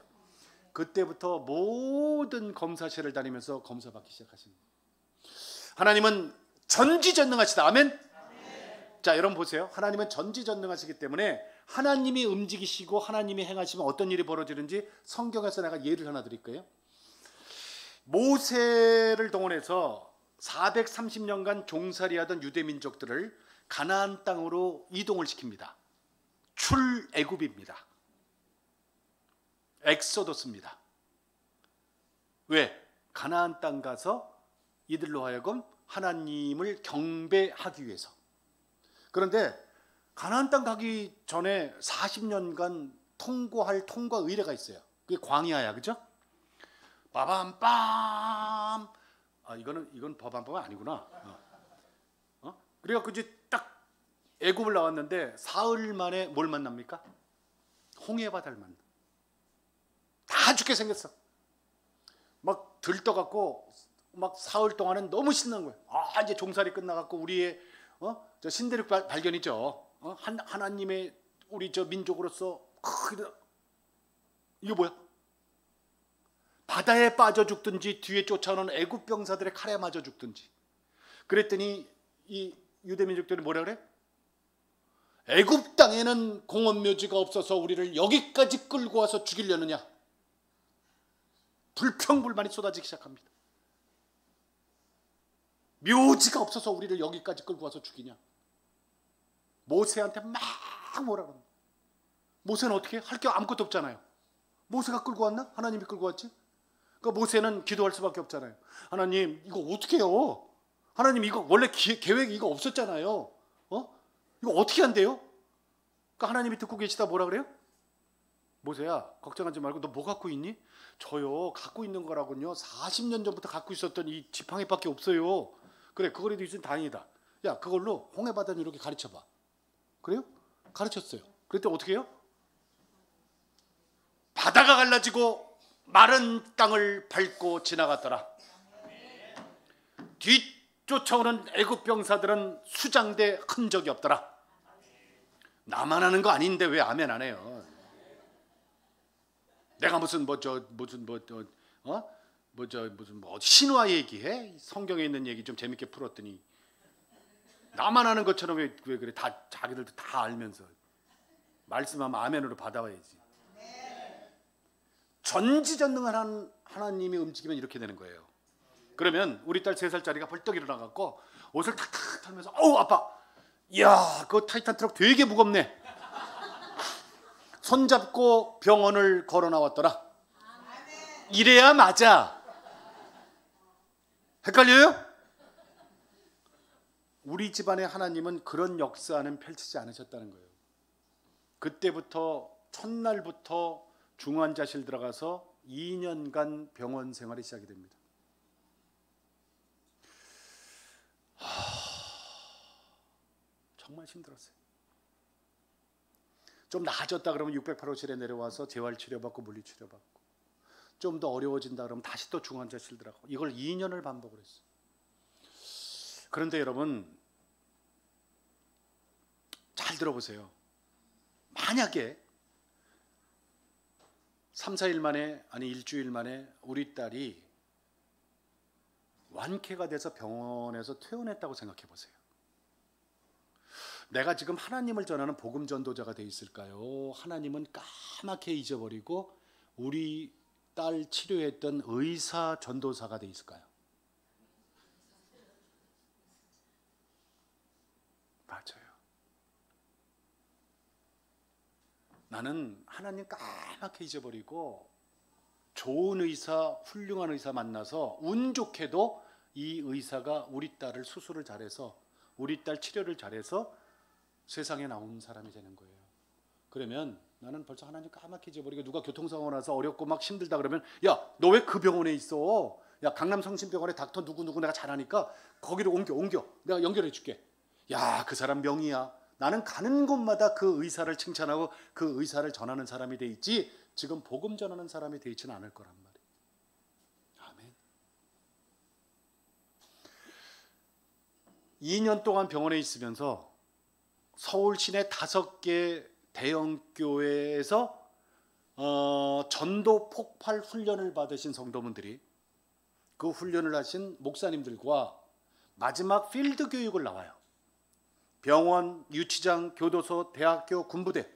S2: 그때부터 모든 검사실을 다니면서 검사받기 시작하신 거예요. 하나님은 전지전능하시다. 아멘? 자, 여러분 보세요. 하나님은 전지전능하시기 때문에 하나님이 움직이시고 하나님이 행하시면 어떤 일이 벌어지는지 성경에서 내가 예를 하나 드릴게요. 모세를 동원해서 430년간 종살이하던 유대 민족들을 가나안 땅으로 이동을 시킵니다. 출애굽입니다. 엑소더스입니다. 왜? 가나안 땅 가서 이들로 하여금 하나님을 경배하기 위해서. 그런데 가나안 땅 가기 전에 40년간 통과할 통과 의례가 있어요. 그게 광야야, 그죠? 빠밤빰. 이건 빠밤빰 아니구나. 그래갖고 이제 딱 애굽을 나왔는데 사흘 만에 뭘 만납니까? 홍해 바다를 만나. 다 죽게 생겼어. 막 들떠갖고 막 사흘 동안은 너무 신난 거예요. 이제 종살이 끝나갖고 우리의 저 신대륙 발견이죠. 하나님의 우리 저 민족으로서 이거 뭐야? 바다에 빠져 죽든지 뒤에 쫓아오는 애굽 병사들의 칼에 맞아 죽든지. 그랬더니 이 유대 민족들이 뭐라 그래? 애굽 땅에는 공원 묘지가 없어서 우리를 여기까지 끌고 와서 죽이려느냐? 불평불만이 쏟아지기 시작합니다. 묘지가 없어서 우리를 여기까지 끌고 와서 죽이냐? 모세한테 막 뭐라 그러는 거야. 모세는 어떻게 할 게 아무것도 없잖아요. 모세가 끌고 왔나? 하나님이 끌고 왔지? 그러니까 모세는 기도할 수밖에 없잖아요. 하나님 이거 어떻게 해요? 하나님 이거 원래 계획이 이거 없었잖아요. 이거 어떻게 한대요? 그러니까 하나님이 듣고 계시다 뭐라 그래요? 모세야 걱정하지 말고 너 뭐 갖고 있니? 저요 갖고 있는 거라군요. 40년 전부터 갖고 있었던 이 지팡이밖에 없어요. 그래 그거라도 있으면 다행이다. 야 그걸로 홍해바다를 이렇게 가르쳐봐. 그래요? 가르쳤어요. 그랬더니 어떻게 해요? 바다가 갈라지고 마른 땅을 밟고 지나갔더라. 뒤쫓아오는 애굽 병사들은 수장돼 흔적이 없더라. 나만 하는 거 아닌데 왜 아멘 안 해요? 내가 무슨 신화 얘기해? 성경에 있는 얘기 좀 재밌게 풀었더니 나만 하는 것처럼 왜 그래? 다 자기들도 다 알면서 말씀하면 아멘으로 받아와야지. 전지전능한 하나님이 움직이면 이렇게 되는 거예요. 그러면 우리 딸 3살짜리가 벌떡 일어나갖고 옷을 탁탁 털면서 아빠 이야 그 타이탄 트럭 되게 무겁네. 손잡고 병원을 걸어 나왔더라. 이래야 맞아. 헷갈려요? 우리 집안의 하나님은 그런 역사는 펼치지 않으셨다는 거예요. 그때부터 첫날부터 중환자실 들어가서 2년간 병원 생활이 시작이 됩니다. 정말 힘들었어요. 좀 나아졌다 그러면 608호실에 내려와서 재활치료받고 물리치료받고 좀 더 어려워진다 그러면 다시 또 중환자실 들어가고 이걸 2년을 반복을 했어요. 그런데 여러분 잘 들어보세요. 만약에 3, 4일 만에 아니 일주일 만에 우리 딸이 완쾌가 돼서 병원에서 퇴원했다고 생각해 보세요. 내가 지금 하나님을 전하는 복음 전도자가 돼 있을까요? 하나님은 까맣게 잊어버리고 우리 딸 치료했던 의사 전도사가 돼 있을까요? 맞아요. 나는 하나님 까맣게 잊어버리고 좋은 의사, 훌륭한 의사 만나서 운 좋게도 이 의사가 우리 딸을 수술을 잘해서 우리 딸 치료를 잘해서 세상에 나온 사람이 되는 거예요. 그러면 나는 벌써 하나님 까맣게 잊어버리고 누가 교통사고 나서 어렵고 막 힘들다 그러면 야, 너 왜 그 병원에 있어? 야, 강남성심병원에 닥터 누구 내가 잘하니까 거기로 옮겨. 내가 연결해 줄게. 야, 그 사람 명의야. 나는 가는 곳마다 그 의사를 칭찬하고 그 의사를 전하는 사람이 돼 있지 지금 복음 전하는 사람이 돼 있지는 않을 거란 말이에요. 아멘. 2년 동안 병원에 있으면서 서울 시내 5개 대형 교회에서 전도 폭발 훈련을 받으신 성도분들이 그 훈련을 하신 목사님들과 마지막 필드 교육을 나와요. 병원, 유치장, 교도소, 대학교, 군부대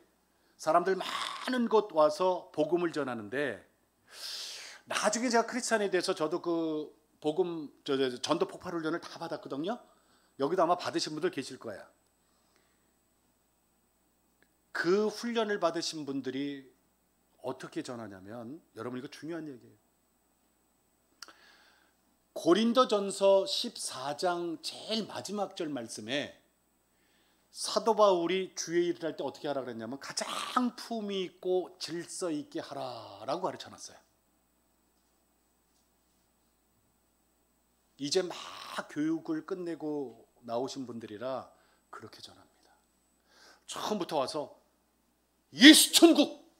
S2: 사람들 많은 곳 와서 복음을 전하는데 나중에 제가 크리스찬이 돼서 저도 그 복음 전도 폭발 훈련을 다 받았거든요. 여기도 아마 받으신 분들 계실 거예요. 그 훈련을 받으신 분들이 어떻게 전하냐면 여러분 이거 중요한 얘기예요. 고린도전서 14장 제일 마지막 절 말씀에 사도 바울이 주의 일을 할 때 어떻게 하라 그랬냐면 가장 품위 있고 질서 있게 하라라고 가르쳐 놨어요. 이제 막 교육을 끝내고 나오신 분들이라 그렇게 전합니다. 처음부터 와서 예수 천국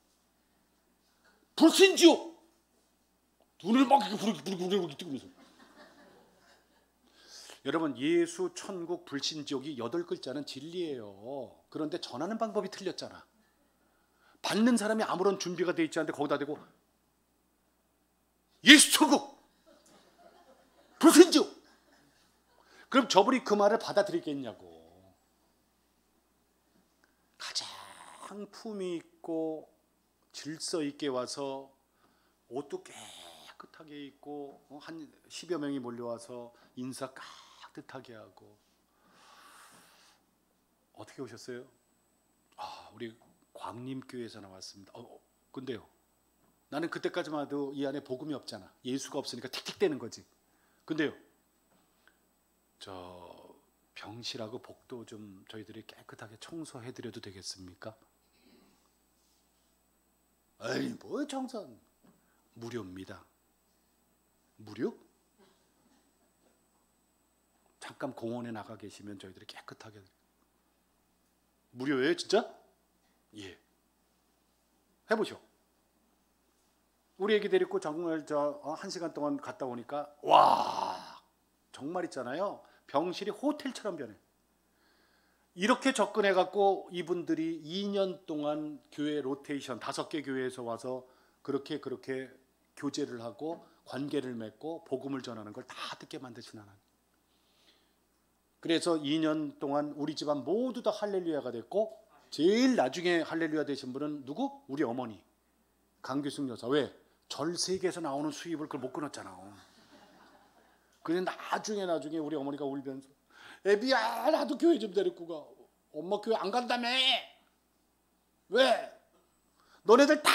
S2: 불신지옥 눈을 막 이렇게 부르고 뜨면서 여러분 예수 천국 불신지옥이 8글자는 진리예요. 그런데 전하는 방법이 틀렸잖아. 받는 사람이 아무런 준비가 돼 있지 않은데 거기다 대고 예수 천국 불신지옥 그럼 저분이 그 말을 받아들이겠냐고. 가장 품위 있고 질서 있게 와서 옷도 깨끗하게 입고 한 10여 명이 몰려와서 인사 깍듯하게 하고. 어떻게 오셨어요? 우리 광림교회에서 나왔습니다. 근데요 나는 그때까지만 해도 이 안에 복음이 없잖아. 예수가 없으니까 틱틱대는 거지. 근데요 저 병실하고 복도 좀 저희들이 깨끗하게 청소해드려도 되겠습니까? 에이 뭐 청소 무료입니다. 무료? 잠깐 공원에 나가 계시면 저희들이 깨끗하게. 무료예요 진짜? 예. 해보죠. 우리 애기 데리고 정말 1시간 동안 갔다 오니까 와 정말 있잖아요. 병실이 호텔처럼 변해. 이렇게 접근해 갖고 이분들이 2년 동안 교회 로테이션 5개 교회에서 와서 그렇게 교제를 하고 관계를 맺고 복음을 전하는 걸 다 듣게 만드신 하나님. 그래서 2년 동안 우리 집안 모두 다 할렐루야가 됐고 제일 나중에 할렐루야 되신 분은 누구? 우리 어머니 강규숙 여사. 왜? 절 세계에서 나오는 수입을 그걸 못 끊었잖아. 그래서 나중에 우리 어머니가 울면서 애비야 나도 교회 좀 데리고 가. 엄마 교회 안 간다며. 왜? 너네들 다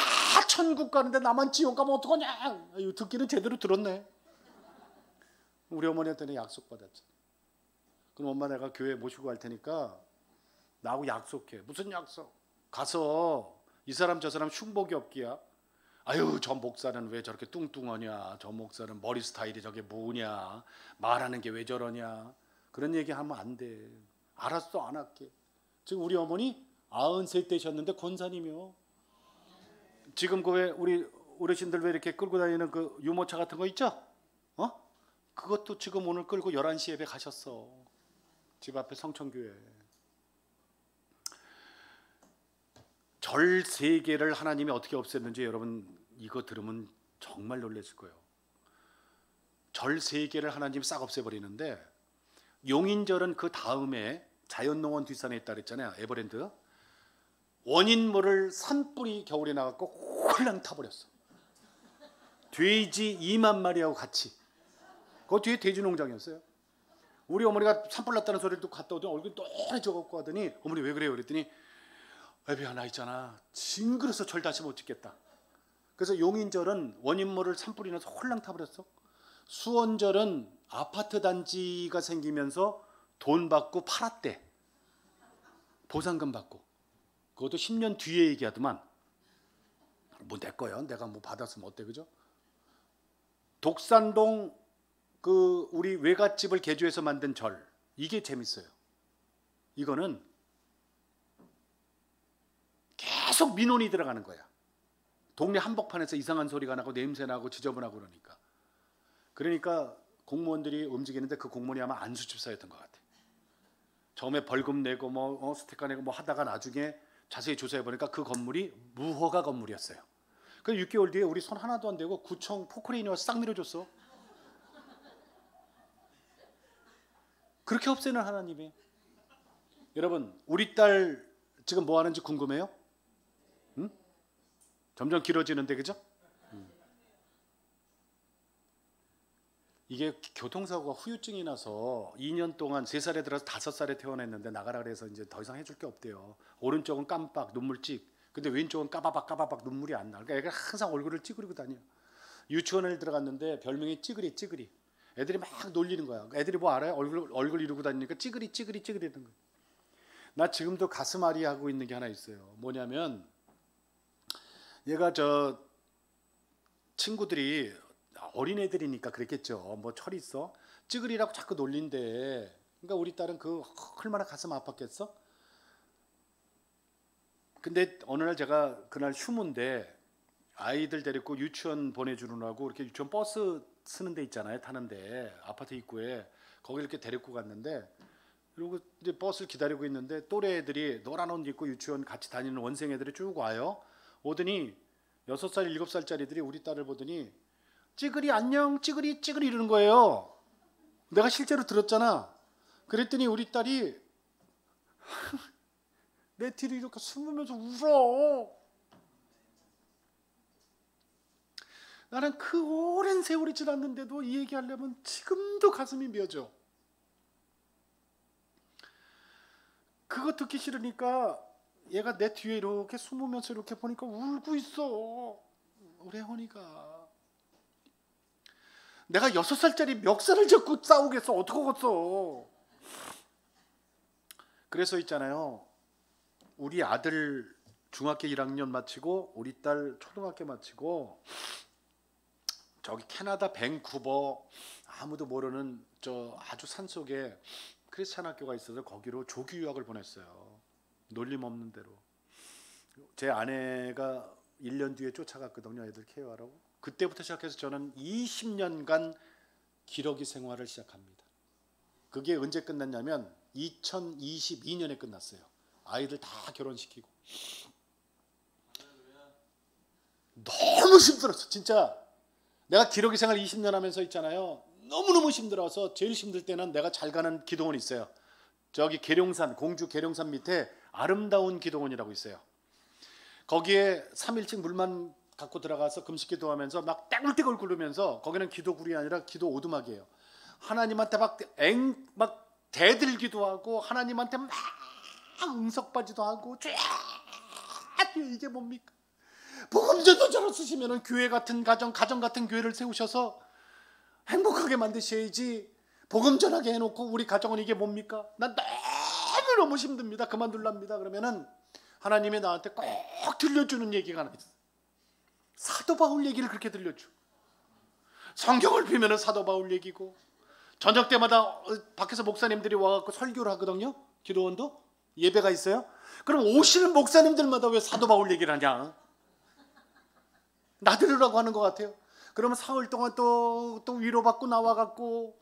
S2: 천국 가는데 나만 지옥 가면 어떡하냐. 듣기는 제대로 들었네. 우리 어머니한테는 약속 받았잖아. 그럼 엄마 내가 교회 모시고 갈 테니까 나하고 약속해. 무슨 약속? 가서 이 사람 저 사람 흉복이 없기야. 아유 저 목사는 왜 저렇게 뚱뚱하냐. 저 목사는 머리 스타일이 저게 뭐냐. 말하는 게 왜 저러냐. 그런 얘기하면 안 돼. 알았어 안 할게. 지금 우리 어머니 93 되셨는데 권사님이요. 지금 그 왜 우리 어르신들 왜 이렇게 끌고 다니는 그 유모차 같은 거 있죠? 그것도 지금 오늘 끌고 11시 예배 가셨어. 집 앞에 성천교회. 절 3개를 하나님이 어떻게 없앴는지 여러분 이거 들으면 정말 놀라실 거예요. 절 3개를 하나님 싹 없애버리는데 용인절은 그 다음에 자연농원 뒷산에 있다 그랬잖아요. 에버랜드. 원인모를 산불이 겨울에 나갖고 홀랑 타버렸어. 돼지 2만 마리하고 같이. 그 뒤에 돼지 농장이었어요. 우리 어머니가 산불 났다는 소리를 또 갔다 오더니 얼굴이 또해져갖고 하더니 어머니 왜 그래요? 그랬더니 애비야 나 있잖아 징그러서 절 다시 못 찍겠다. 그래서 용인절은 원인모를 산불이 나서 홀랑 타버렸어. 수원절은 아파트 단지가 생기면서 돈 받고 팔았대. 보상금 받고. 그것도 10년 뒤에 얘기하더만. 뭐 내 거야. 내가 뭐 받았으면 어때, 그죠? 독산동 그 우리 외갓집을 개조해서 만든 절. 이게 재밌어요. 이거는 계속 민원이 들어가는 거야. 동네 한복판에서 이상한 소리가 나고 냄새 나고 지저분하고 그러니까 공무원들이 움직이는데 그 공무원이 아마 안수집사였던 것 같아. 처음에 벌금 내고 뭐 스티커 내고 뭐 하다가 나중에 자세히 조사해 보니까 그 건물이 무허가 건물이었어요. 그 6개월 뒤에 우리 손 하나도 안 대고 구청 포크레인이 와서 싹 밀어줬어. 그렇게 없애는 하나님이. 여러분 우리 딸 지금 뭐 하는지 궁금해요? 응? 점점 길어지는데 그죠? 이게 교통사고가 후유증이 나서 2년 동안 3살에 들어서 5살에 퇴원했는데 나가라 그래서 이제 더 이상 해줄 게 없대요. 오른쪽은 깜빡 눈물찍. 근데 왼쪽은 까바박 눈물이 안 나. 그러니까 애가 항상 얼굴을 찌그리고 다녀. 유치원에 들어갔는데 별명이 찌그리. 애들이 막 놀리는 거야. 애들이 뭐 알아요? 얼굴 이러고 다니니까 찌그리 이러는 거야. 나 지금도 가슴 앓이 하고 있는 게 하나 있어요. 뭐냐면 얘가 저 친구들이 어린애들이니까 그랬겠죠. 뭐 철이 있어. 찌그리라고 자꾸 놀린대. 그러니까 우리 딸은 그 얼마나 가슴 아팠겠어? 근데 어느 날 제가 그날 휴무인데 아이들 데리고 유치원 보내주느라고 이렇게 유치원 버스 쓰는 데 있잖아요. 타는데 아파트 입구에 거기 이렇게 데리고 갔는데 그리고 이제 버스를 기다리고 있는데 또래 애들이 노란 옷 입고 유치원 같이 다니는 원생 애들이 쭉 와요. 오더니 6살, 7살짜리들이 우리 딸을 보더니 찌그리 안녕 찌그리 이러는 거예요. 내가 실제로 들었잖아. 그랬더니 우리 딸이 내 뒤를 이렇게 숨으면서 울어. 나는 그 오랜 세월이 지났는데도 이 얘기하려면 지금도 가슴이 미어져. 그거 듣기 싫으니까 얘가 내 뒤에 이렇게 숨으면서 이렇게 보니까 울고 있어. 우리 혜원이가. 내가 6살짜리 멱살을 잡고 싸우겠어. 어떡하겠어. 그래서 있잖아요. 우리 아들 중학교 1학년 마치고 우리 딸 초등학교 마치고 저기 캐나다 밴쿠버 아무도 모르는 저 아주 산속에 크리스찬 학교가 있어서 거기로 조기 유학을 보냈어요. 놀림 없는 대로. 제 아내가 1년 뒤에 쫓아갔거든요. 애들 케어하라고. 그때부터 시작해서 저는 20년간 기러기 생활을 시작합니다. 그게 언제 끝났냐면 2022년에 끝났어요. 아이들 다 결혼시키고. 너무 힘들었어. 진짜 내가 기러기 생활 20년 하면서 있잖아요. 너무너무 힘들어서 제일 힘들 때는 내가 잘 가는 기도원이 있어요. 저기 계룡산, 공주 계룡산 밑에 아름다운 기도원이라고 있어요. 거기에 3일씩 물만 갖고 들어가서 금식 기도하면서 막 떼굴떼굴 굴르면서 거기는 기도굴이 아니라 기도 오두막이에요. 하나님한테 막 대들기도 하고 하나님한테 막 응석바지도 하고 쫙 이게 뭡니까? 복음전도 저로 쓰시면은 교회 같은 가정 같은 교회를 세우셔서 행복하게 만드셔야지. 복음 전하게 해놓고 우리 가정은 이게 뭡니까? 난 너무 힘듭니다. 그만둘랍니다. 그러면은 하나님이 나한테 꼭 들려주는 얘기가 하나 있어. 사도 바울 얘기를 그렇게 들려줘. 성경을 피면은 사도 바울 얘기고 저녁 때마다 밖에서 목사님들이 와갖고 설교를 하거든요. 기도원도 예배가 있어요. 그럼 오시는 목사님들마다 왜 사도 바울 얘기를 하냐? 나 들으라고 하는 것 같아요. 그러면 사흘 동안 또 위로받고 나와갖고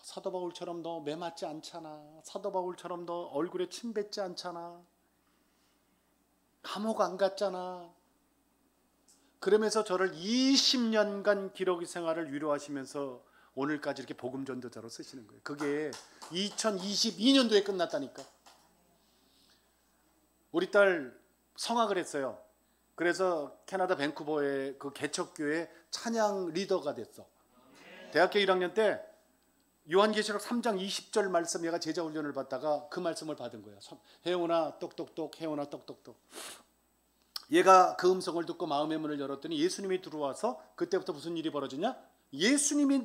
S2: 사도 바울처럼 너 매맞지 않잖아. 사도 바울처럼 너 얼굴에 침 뱉지 않잖아. 감옥 안 갔잖아. 그러면서 저를 20년간 기러기 생활을 위로하시면서 오늘까지 이렇게 복음 전도자로 쓰시는 거예요. 그게 2022년도에 끝났다니까. 우리 딸 성악을 했어요. 그래서 캐나다 밴쿠버의 그 개척교회 찬양 리더가 됐어. 대학교 1학년 때 요한계시록 3장 20절 말씀, 얘가 제자 훈련을 받다가 그 말씀을 받은 거야. 해오나 똑똑똑, 해오나 똑똑똑. 얘가 그 음성을 듣고 마음의 문을 열었더니 예수님이 들어와서, 그때부터 무슨 일이 벌어지냐? 예수님이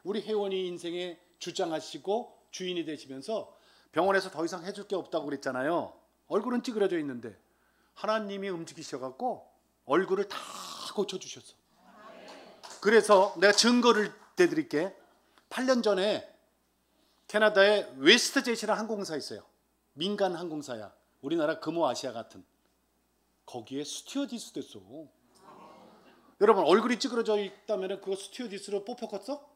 S2: 우리 혜원이 인생의 주장하시고 주인이 되시면서 병원에서 더 이상 해줄 게 없다고 그랬잖아요. 얼굴은 찌그러져 있는데 하나님이 움직이셔갖고 얼굴을 다 고쳐주셨어. 그래서 내가 증거를 대드릴게. 8년 전에 캐나다에 웨스트젯이라는 항공사 있어요. 민간 항공사야. 우리나라 금호아시아 같은. 거기에 스튜어디스 됐어. 여러분, 얼굴이 찌그러져 있다면 그거 스튜어디스로 뽑혔겠어?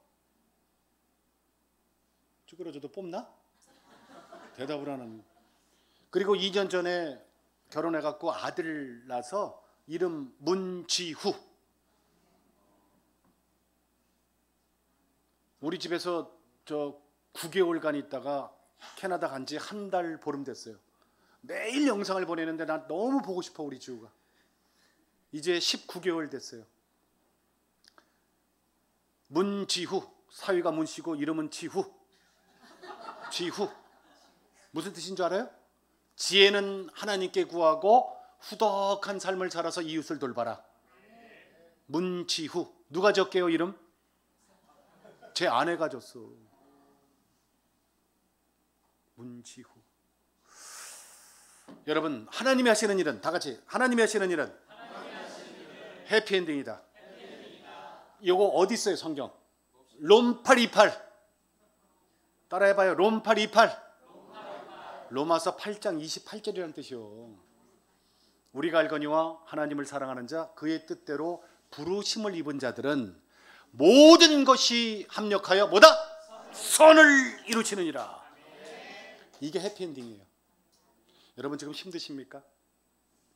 S2: 찌그러져도 뽑나? 대답을 하는. 그리고 2년 전에 결혼해갖고 아들 낳아서 이름 문지후. 우리 집에서 저 9개월간 있다가 캐나다 간 지 한 달 보름 됐어요. 매일 영상을 보내는데 난 너무 보고 싶어, 우리 지우가. 이제 19개월 됐어요. 문지후, 사위가 문씨고 이름은 지후. 지후 무슨 뜻인 줄 알아요? 지혜는 하나님께 구하고 후덕한 삶을 살아서 이웃을 돌봐라. 문지후. 누가 졌게요, 이름? 제 아내가 줬어. 문지후. 여러분, 하나님이 하시는 일은, 다 같이 하나님이 하시는 일은 해피엔딩이다. 이거 어디 있어요, 성경? 롬 828. 따라해봐요. 롬 828. 로마서 8장 28절이라는 뜻이요. 우리가 알거니와 하나님을 사랑하는 자, 그의 뜻대로 부르심을 입은 자들은 모든 것이 합력하여 뭐다? 선을 이루치느니라. 이게 해피엔딩이에요. 여러분, 지금 힘드십니까?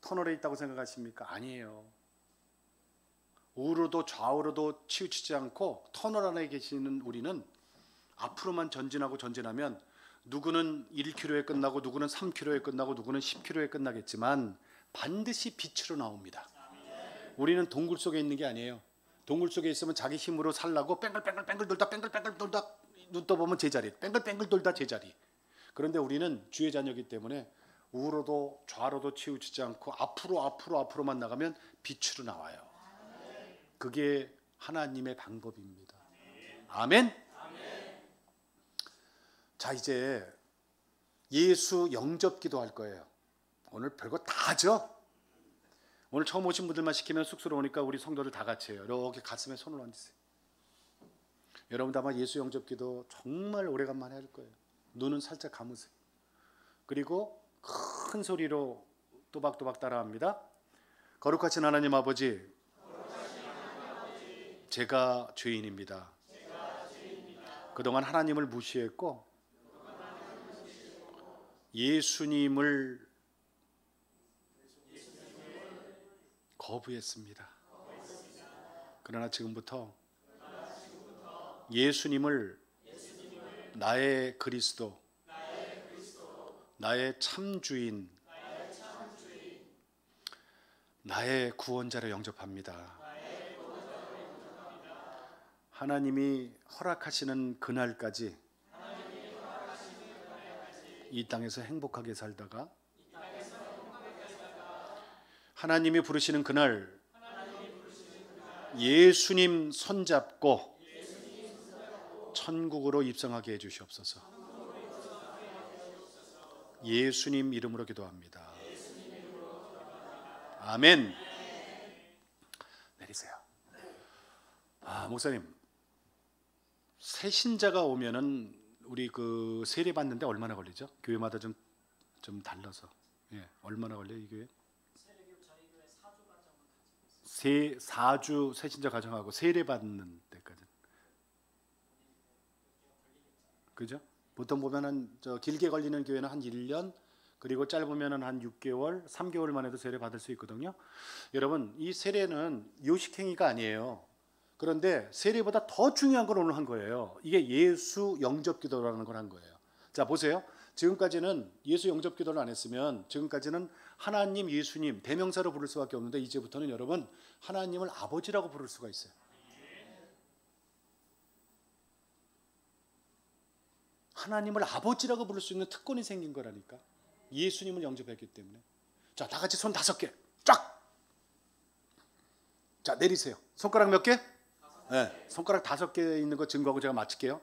S2: 터널에 있다고 생각하십니까? 아니에요. 우로도 좌우로도 치우치지 않고 터널 안에 계시는 우리는 앞으로만 전진하면 누구는 1km에 끝나고 누구는 3km에 끝나고 누구는 10km에 끝나겠지만 반드시 빛으로 나옵니다. 우리는 동굴 속에 있는 게 아니에요. 동굴 속에 있으면 자기 힘으로 살라고 뺑글뺑글 돌다 눈 떠보면 제자리, 뺑글뺑글 돌다 제자리. 그런데 우리는 주의 자녀이기 때문에 우로도 좌로도 치우치지 않고 앞으로만 나가면 빛으로 나와요. 그게 하나님의 방법입니다. 아멘. 자, 이제 예수 영접기도 할 거예요. 오늘 별거 다 하죠? 오늘 처음 오신 분들만 시키면 쑥스러우니까 우리 성도들 다 같이 해요. 이렇게 가슴에 손을 얹으세요. 여러분도 아마 예수 영접기도 정말 오래간만에 할 거예요. 눈은 살짝 감으세요. 그리고 큰 소리로 또박또박 따라합니다. 거룩하신 하나님 아버지, 제가 죄인입니다. 그동안 하나님을 무시했고 예수님을 거부했습니다. 그러나 지금부터 예수님을 나의 그리스도, 나의 참주인, 나의 구원자로 영접합니다. 하나님이 허락하시는 그날까지 이 땅에서 행복하게 살다가 하나님이 부르시는 그날 예수님 손잡고 천국으로 입성하게 해주시옵소서. 예수님 이름으로 기도합니다. 아멘. 내리세요. 목사님, 새 신자가 오면은 우리 그 세례 받는데 얼마나 걸리죠? 교회마다 좀 달라서. 예, 얼마나 걸려요, 이 교회? 세례교 저희 교회 4주 새 신자 가정하고 세례 받는 데까지. 그죠? 보통 보면은 저 길게 걸리는 교회는 한 1년, 그리고 짧으면 한 6개월, 3개월만 해도 세례 받을 수 있거든요. 여러분, 이 세례는 요식행위가 아니에요. 그런데 세례보다 더 중요한 걸 오늘 한 거예요. 이게 예수 영접기도라는 걸 한 거예요. 자, 보세요. 지금까지는 예수 영접기도를 안 했으면 지금까지는 하나님, 예수님 대명사로 부를 수밖에 없는데 이제부터는 여러분 하나님을 아버지라고 부를 수가 있어요. 하나님을 아버지라고 부를 수 있는 특권이 생긴 거라니까. 예수님을 영접했기 때문에. 자, 다 같이 손 5개 쫙. 자, 내리세요. 손가락 몇 개? 네, 손가락 5개 있는 거 증거하고 제가 마칠게요.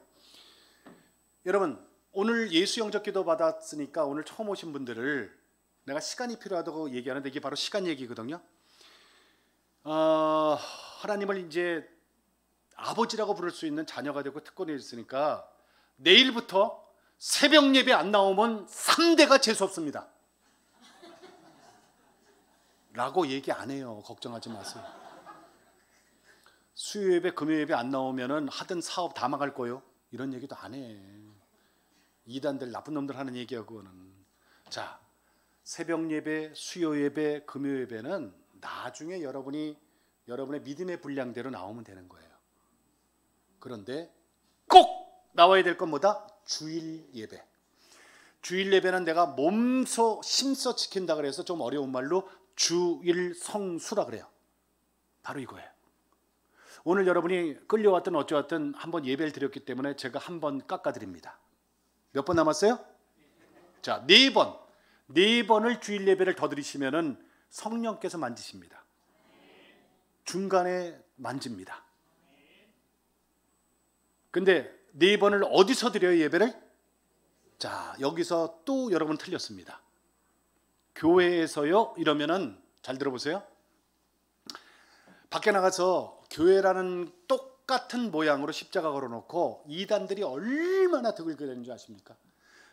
S2: 여러분, 오늘 예수 영접기도 받았으니까 오늘 처음 오신 분들을 내가 시간이 필요하다고 얘기하는데 이게 바로 시간 얘기거든요. 하나님을 이제 아버지라고 부를 수 있는 자녀가 되고 특권이 있으니까 내일부터 새벽 예배 안 나오면 3대가 재수 없습니다 라고 얘기 안 해요. 걱정하지 마세요. 수요 예배, 금요 예배 안 나오면은 하던 사업 다 망할 거요. 이런 얘기도 안 해. 이단들, 나쁜 놈들 하는 얘기야 그거는. 자, 새벽 예배, 수요 예배, 금요 예배는 나중에 여러분의 믿음의 분량대로 나오면 되는 거예요. 그런데 꼭 나와야 될 건 뭐다? 주일 예배. 주일 예배는 내가 몸소 심써 지킨다 그래서 좀 어려운 말로 주일 성수라 그래요. 바로 이거예요. 오늘 여러분이 끌려왔든 어쩌왔든 한번 예배를 드렸기 때문에 제가 한번 깎아드립니다. 몇 번 남았어요? 자, 4번. 4번을 주일 예배를 더 드리시면은 성령께서 만지십니다. 중간에 만집니다. 근데 4번을 어디서 드려요, 예배를? 자, 여기서 또 여러분 틀렸습니다. 교회에서요? 이러면은 잘 들어보세요. 밖에 나가서 교회라는 똑같은 모양으로 십자가 걸어놓고 이단들이 얼마나 득을 그리는 줄 아십니까?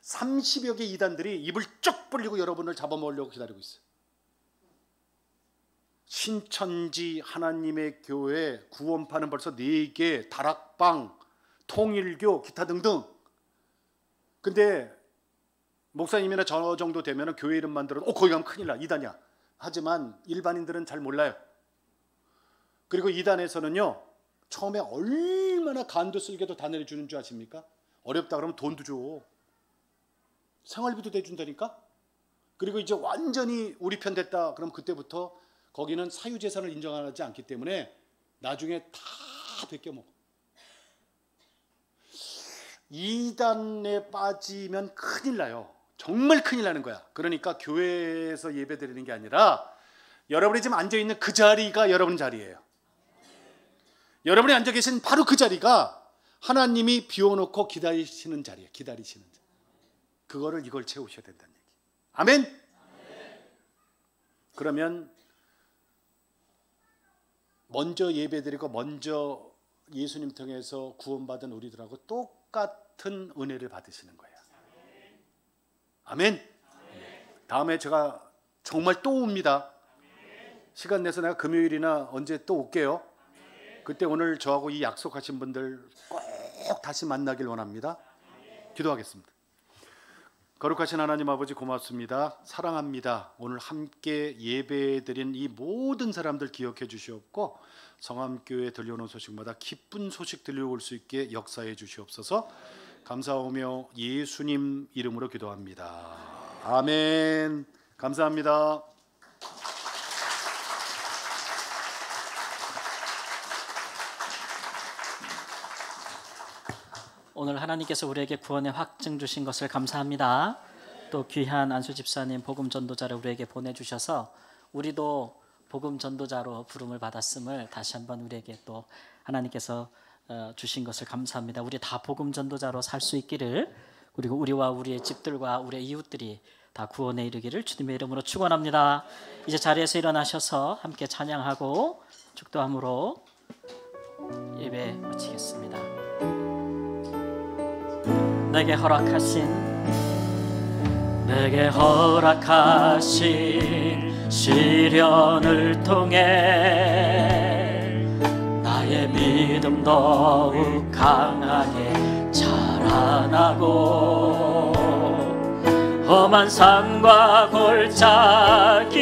S2: 30여 개 이단들이 입을 쭉 벌리고 여러분을 잡아먹으려고 기다리고 있어요. 신천지 하나님의 교회 구원파는 벌써 4개, 다락방, 통일교, 기타 등등. 근데 목사님이나 저 정도 되면 교회 이름만 들어도 거기 가면 큰일 나, 이단이야. 하지만 일반인들은 잘 몰라요. 그리고 이단에서는요, 처음에 얼마나 간도 쓸개도 다 내려주는 줄 아십니까? 어렵다 그러면 돈도 줘. 생활비도 대준다니까? 그리고 이제 완전히 우리 편 됐다 그럼 그때부터 거기는 사유재산을 인정하지 않기 때문에 나중에 다 베껴먹어. 이단에 빠지면 큰일 나요. 정말 큰일 나는 거야. 그러니까 교회에서 예배 드리는 게 아니라 여러분이 지금 앉아있는 그 자리가 여러분 자리예요. 여러분이 앉아 계신 바로 그 자리가 하나님이 비워놓고 기다리시는 자리예요. 기다리시는 자리. 그거를 이걸 채우셔야 된다는 얘기. 아멘? 그러면 먼저 예배드리고 먼저 예수님 통해서 구원받은 우리들하고 똑같은 은혜를 받으시는 거예요. 아멘? 다음에 제가 정말 또 옵니다. 시간 내서 내가 금요일이나 언제 또 올게요. 그때 오늘 저하고 이 약속하신 분들 꼭 다시 만나길 원합니다. 기도하겠습니다. 거룩하신 하나님 아버지 고맙습니다. 사랑합니다. 오늘 함께 예배드린 이 모든 사람들 기억해 주시옵고 성암교회 들려오는 소식마다 기쁜 소식 들려올 수 있게 역사해 주시옵소서. 감사하며 예수님 이름으로 기도합니다. 아멘. 감사합니다.
S1: 오늘 하나님께서 우리에게 구원의 확증 주신 것을 감사합니다. 또 귀한 안수 집사님 복음 전도자를 우리에게 보내주셔서 우리도 복음 전도자로 부름을 받았음을 다시 한번 우리에게 또 하나님께서 주신 것을 감사합니다. 우리 다 복음 전도자로 살 수 있기를, 그리고 우리와 우리의 집들과 우리의 이웃들이 다 구원에 이르기를 주님의 이름으로 축원합니다. 이제 자리에서 일어나셔서 함께 찬양하고 축도함으로 예배 마치겠습니다. 내게 허락하신 시련을 통해 나의 믿음 더욱 강하게 자라나고 험한 산과 골짜기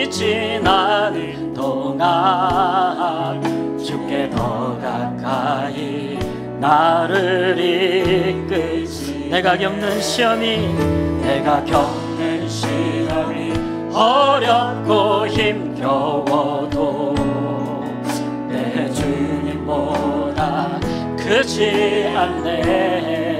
S1: 지나는 동안 주께 더 가까이 나를 이끄시. 내가 겪는 시험이 어렵고 힘겨워도 내 주님보다 크지 않네.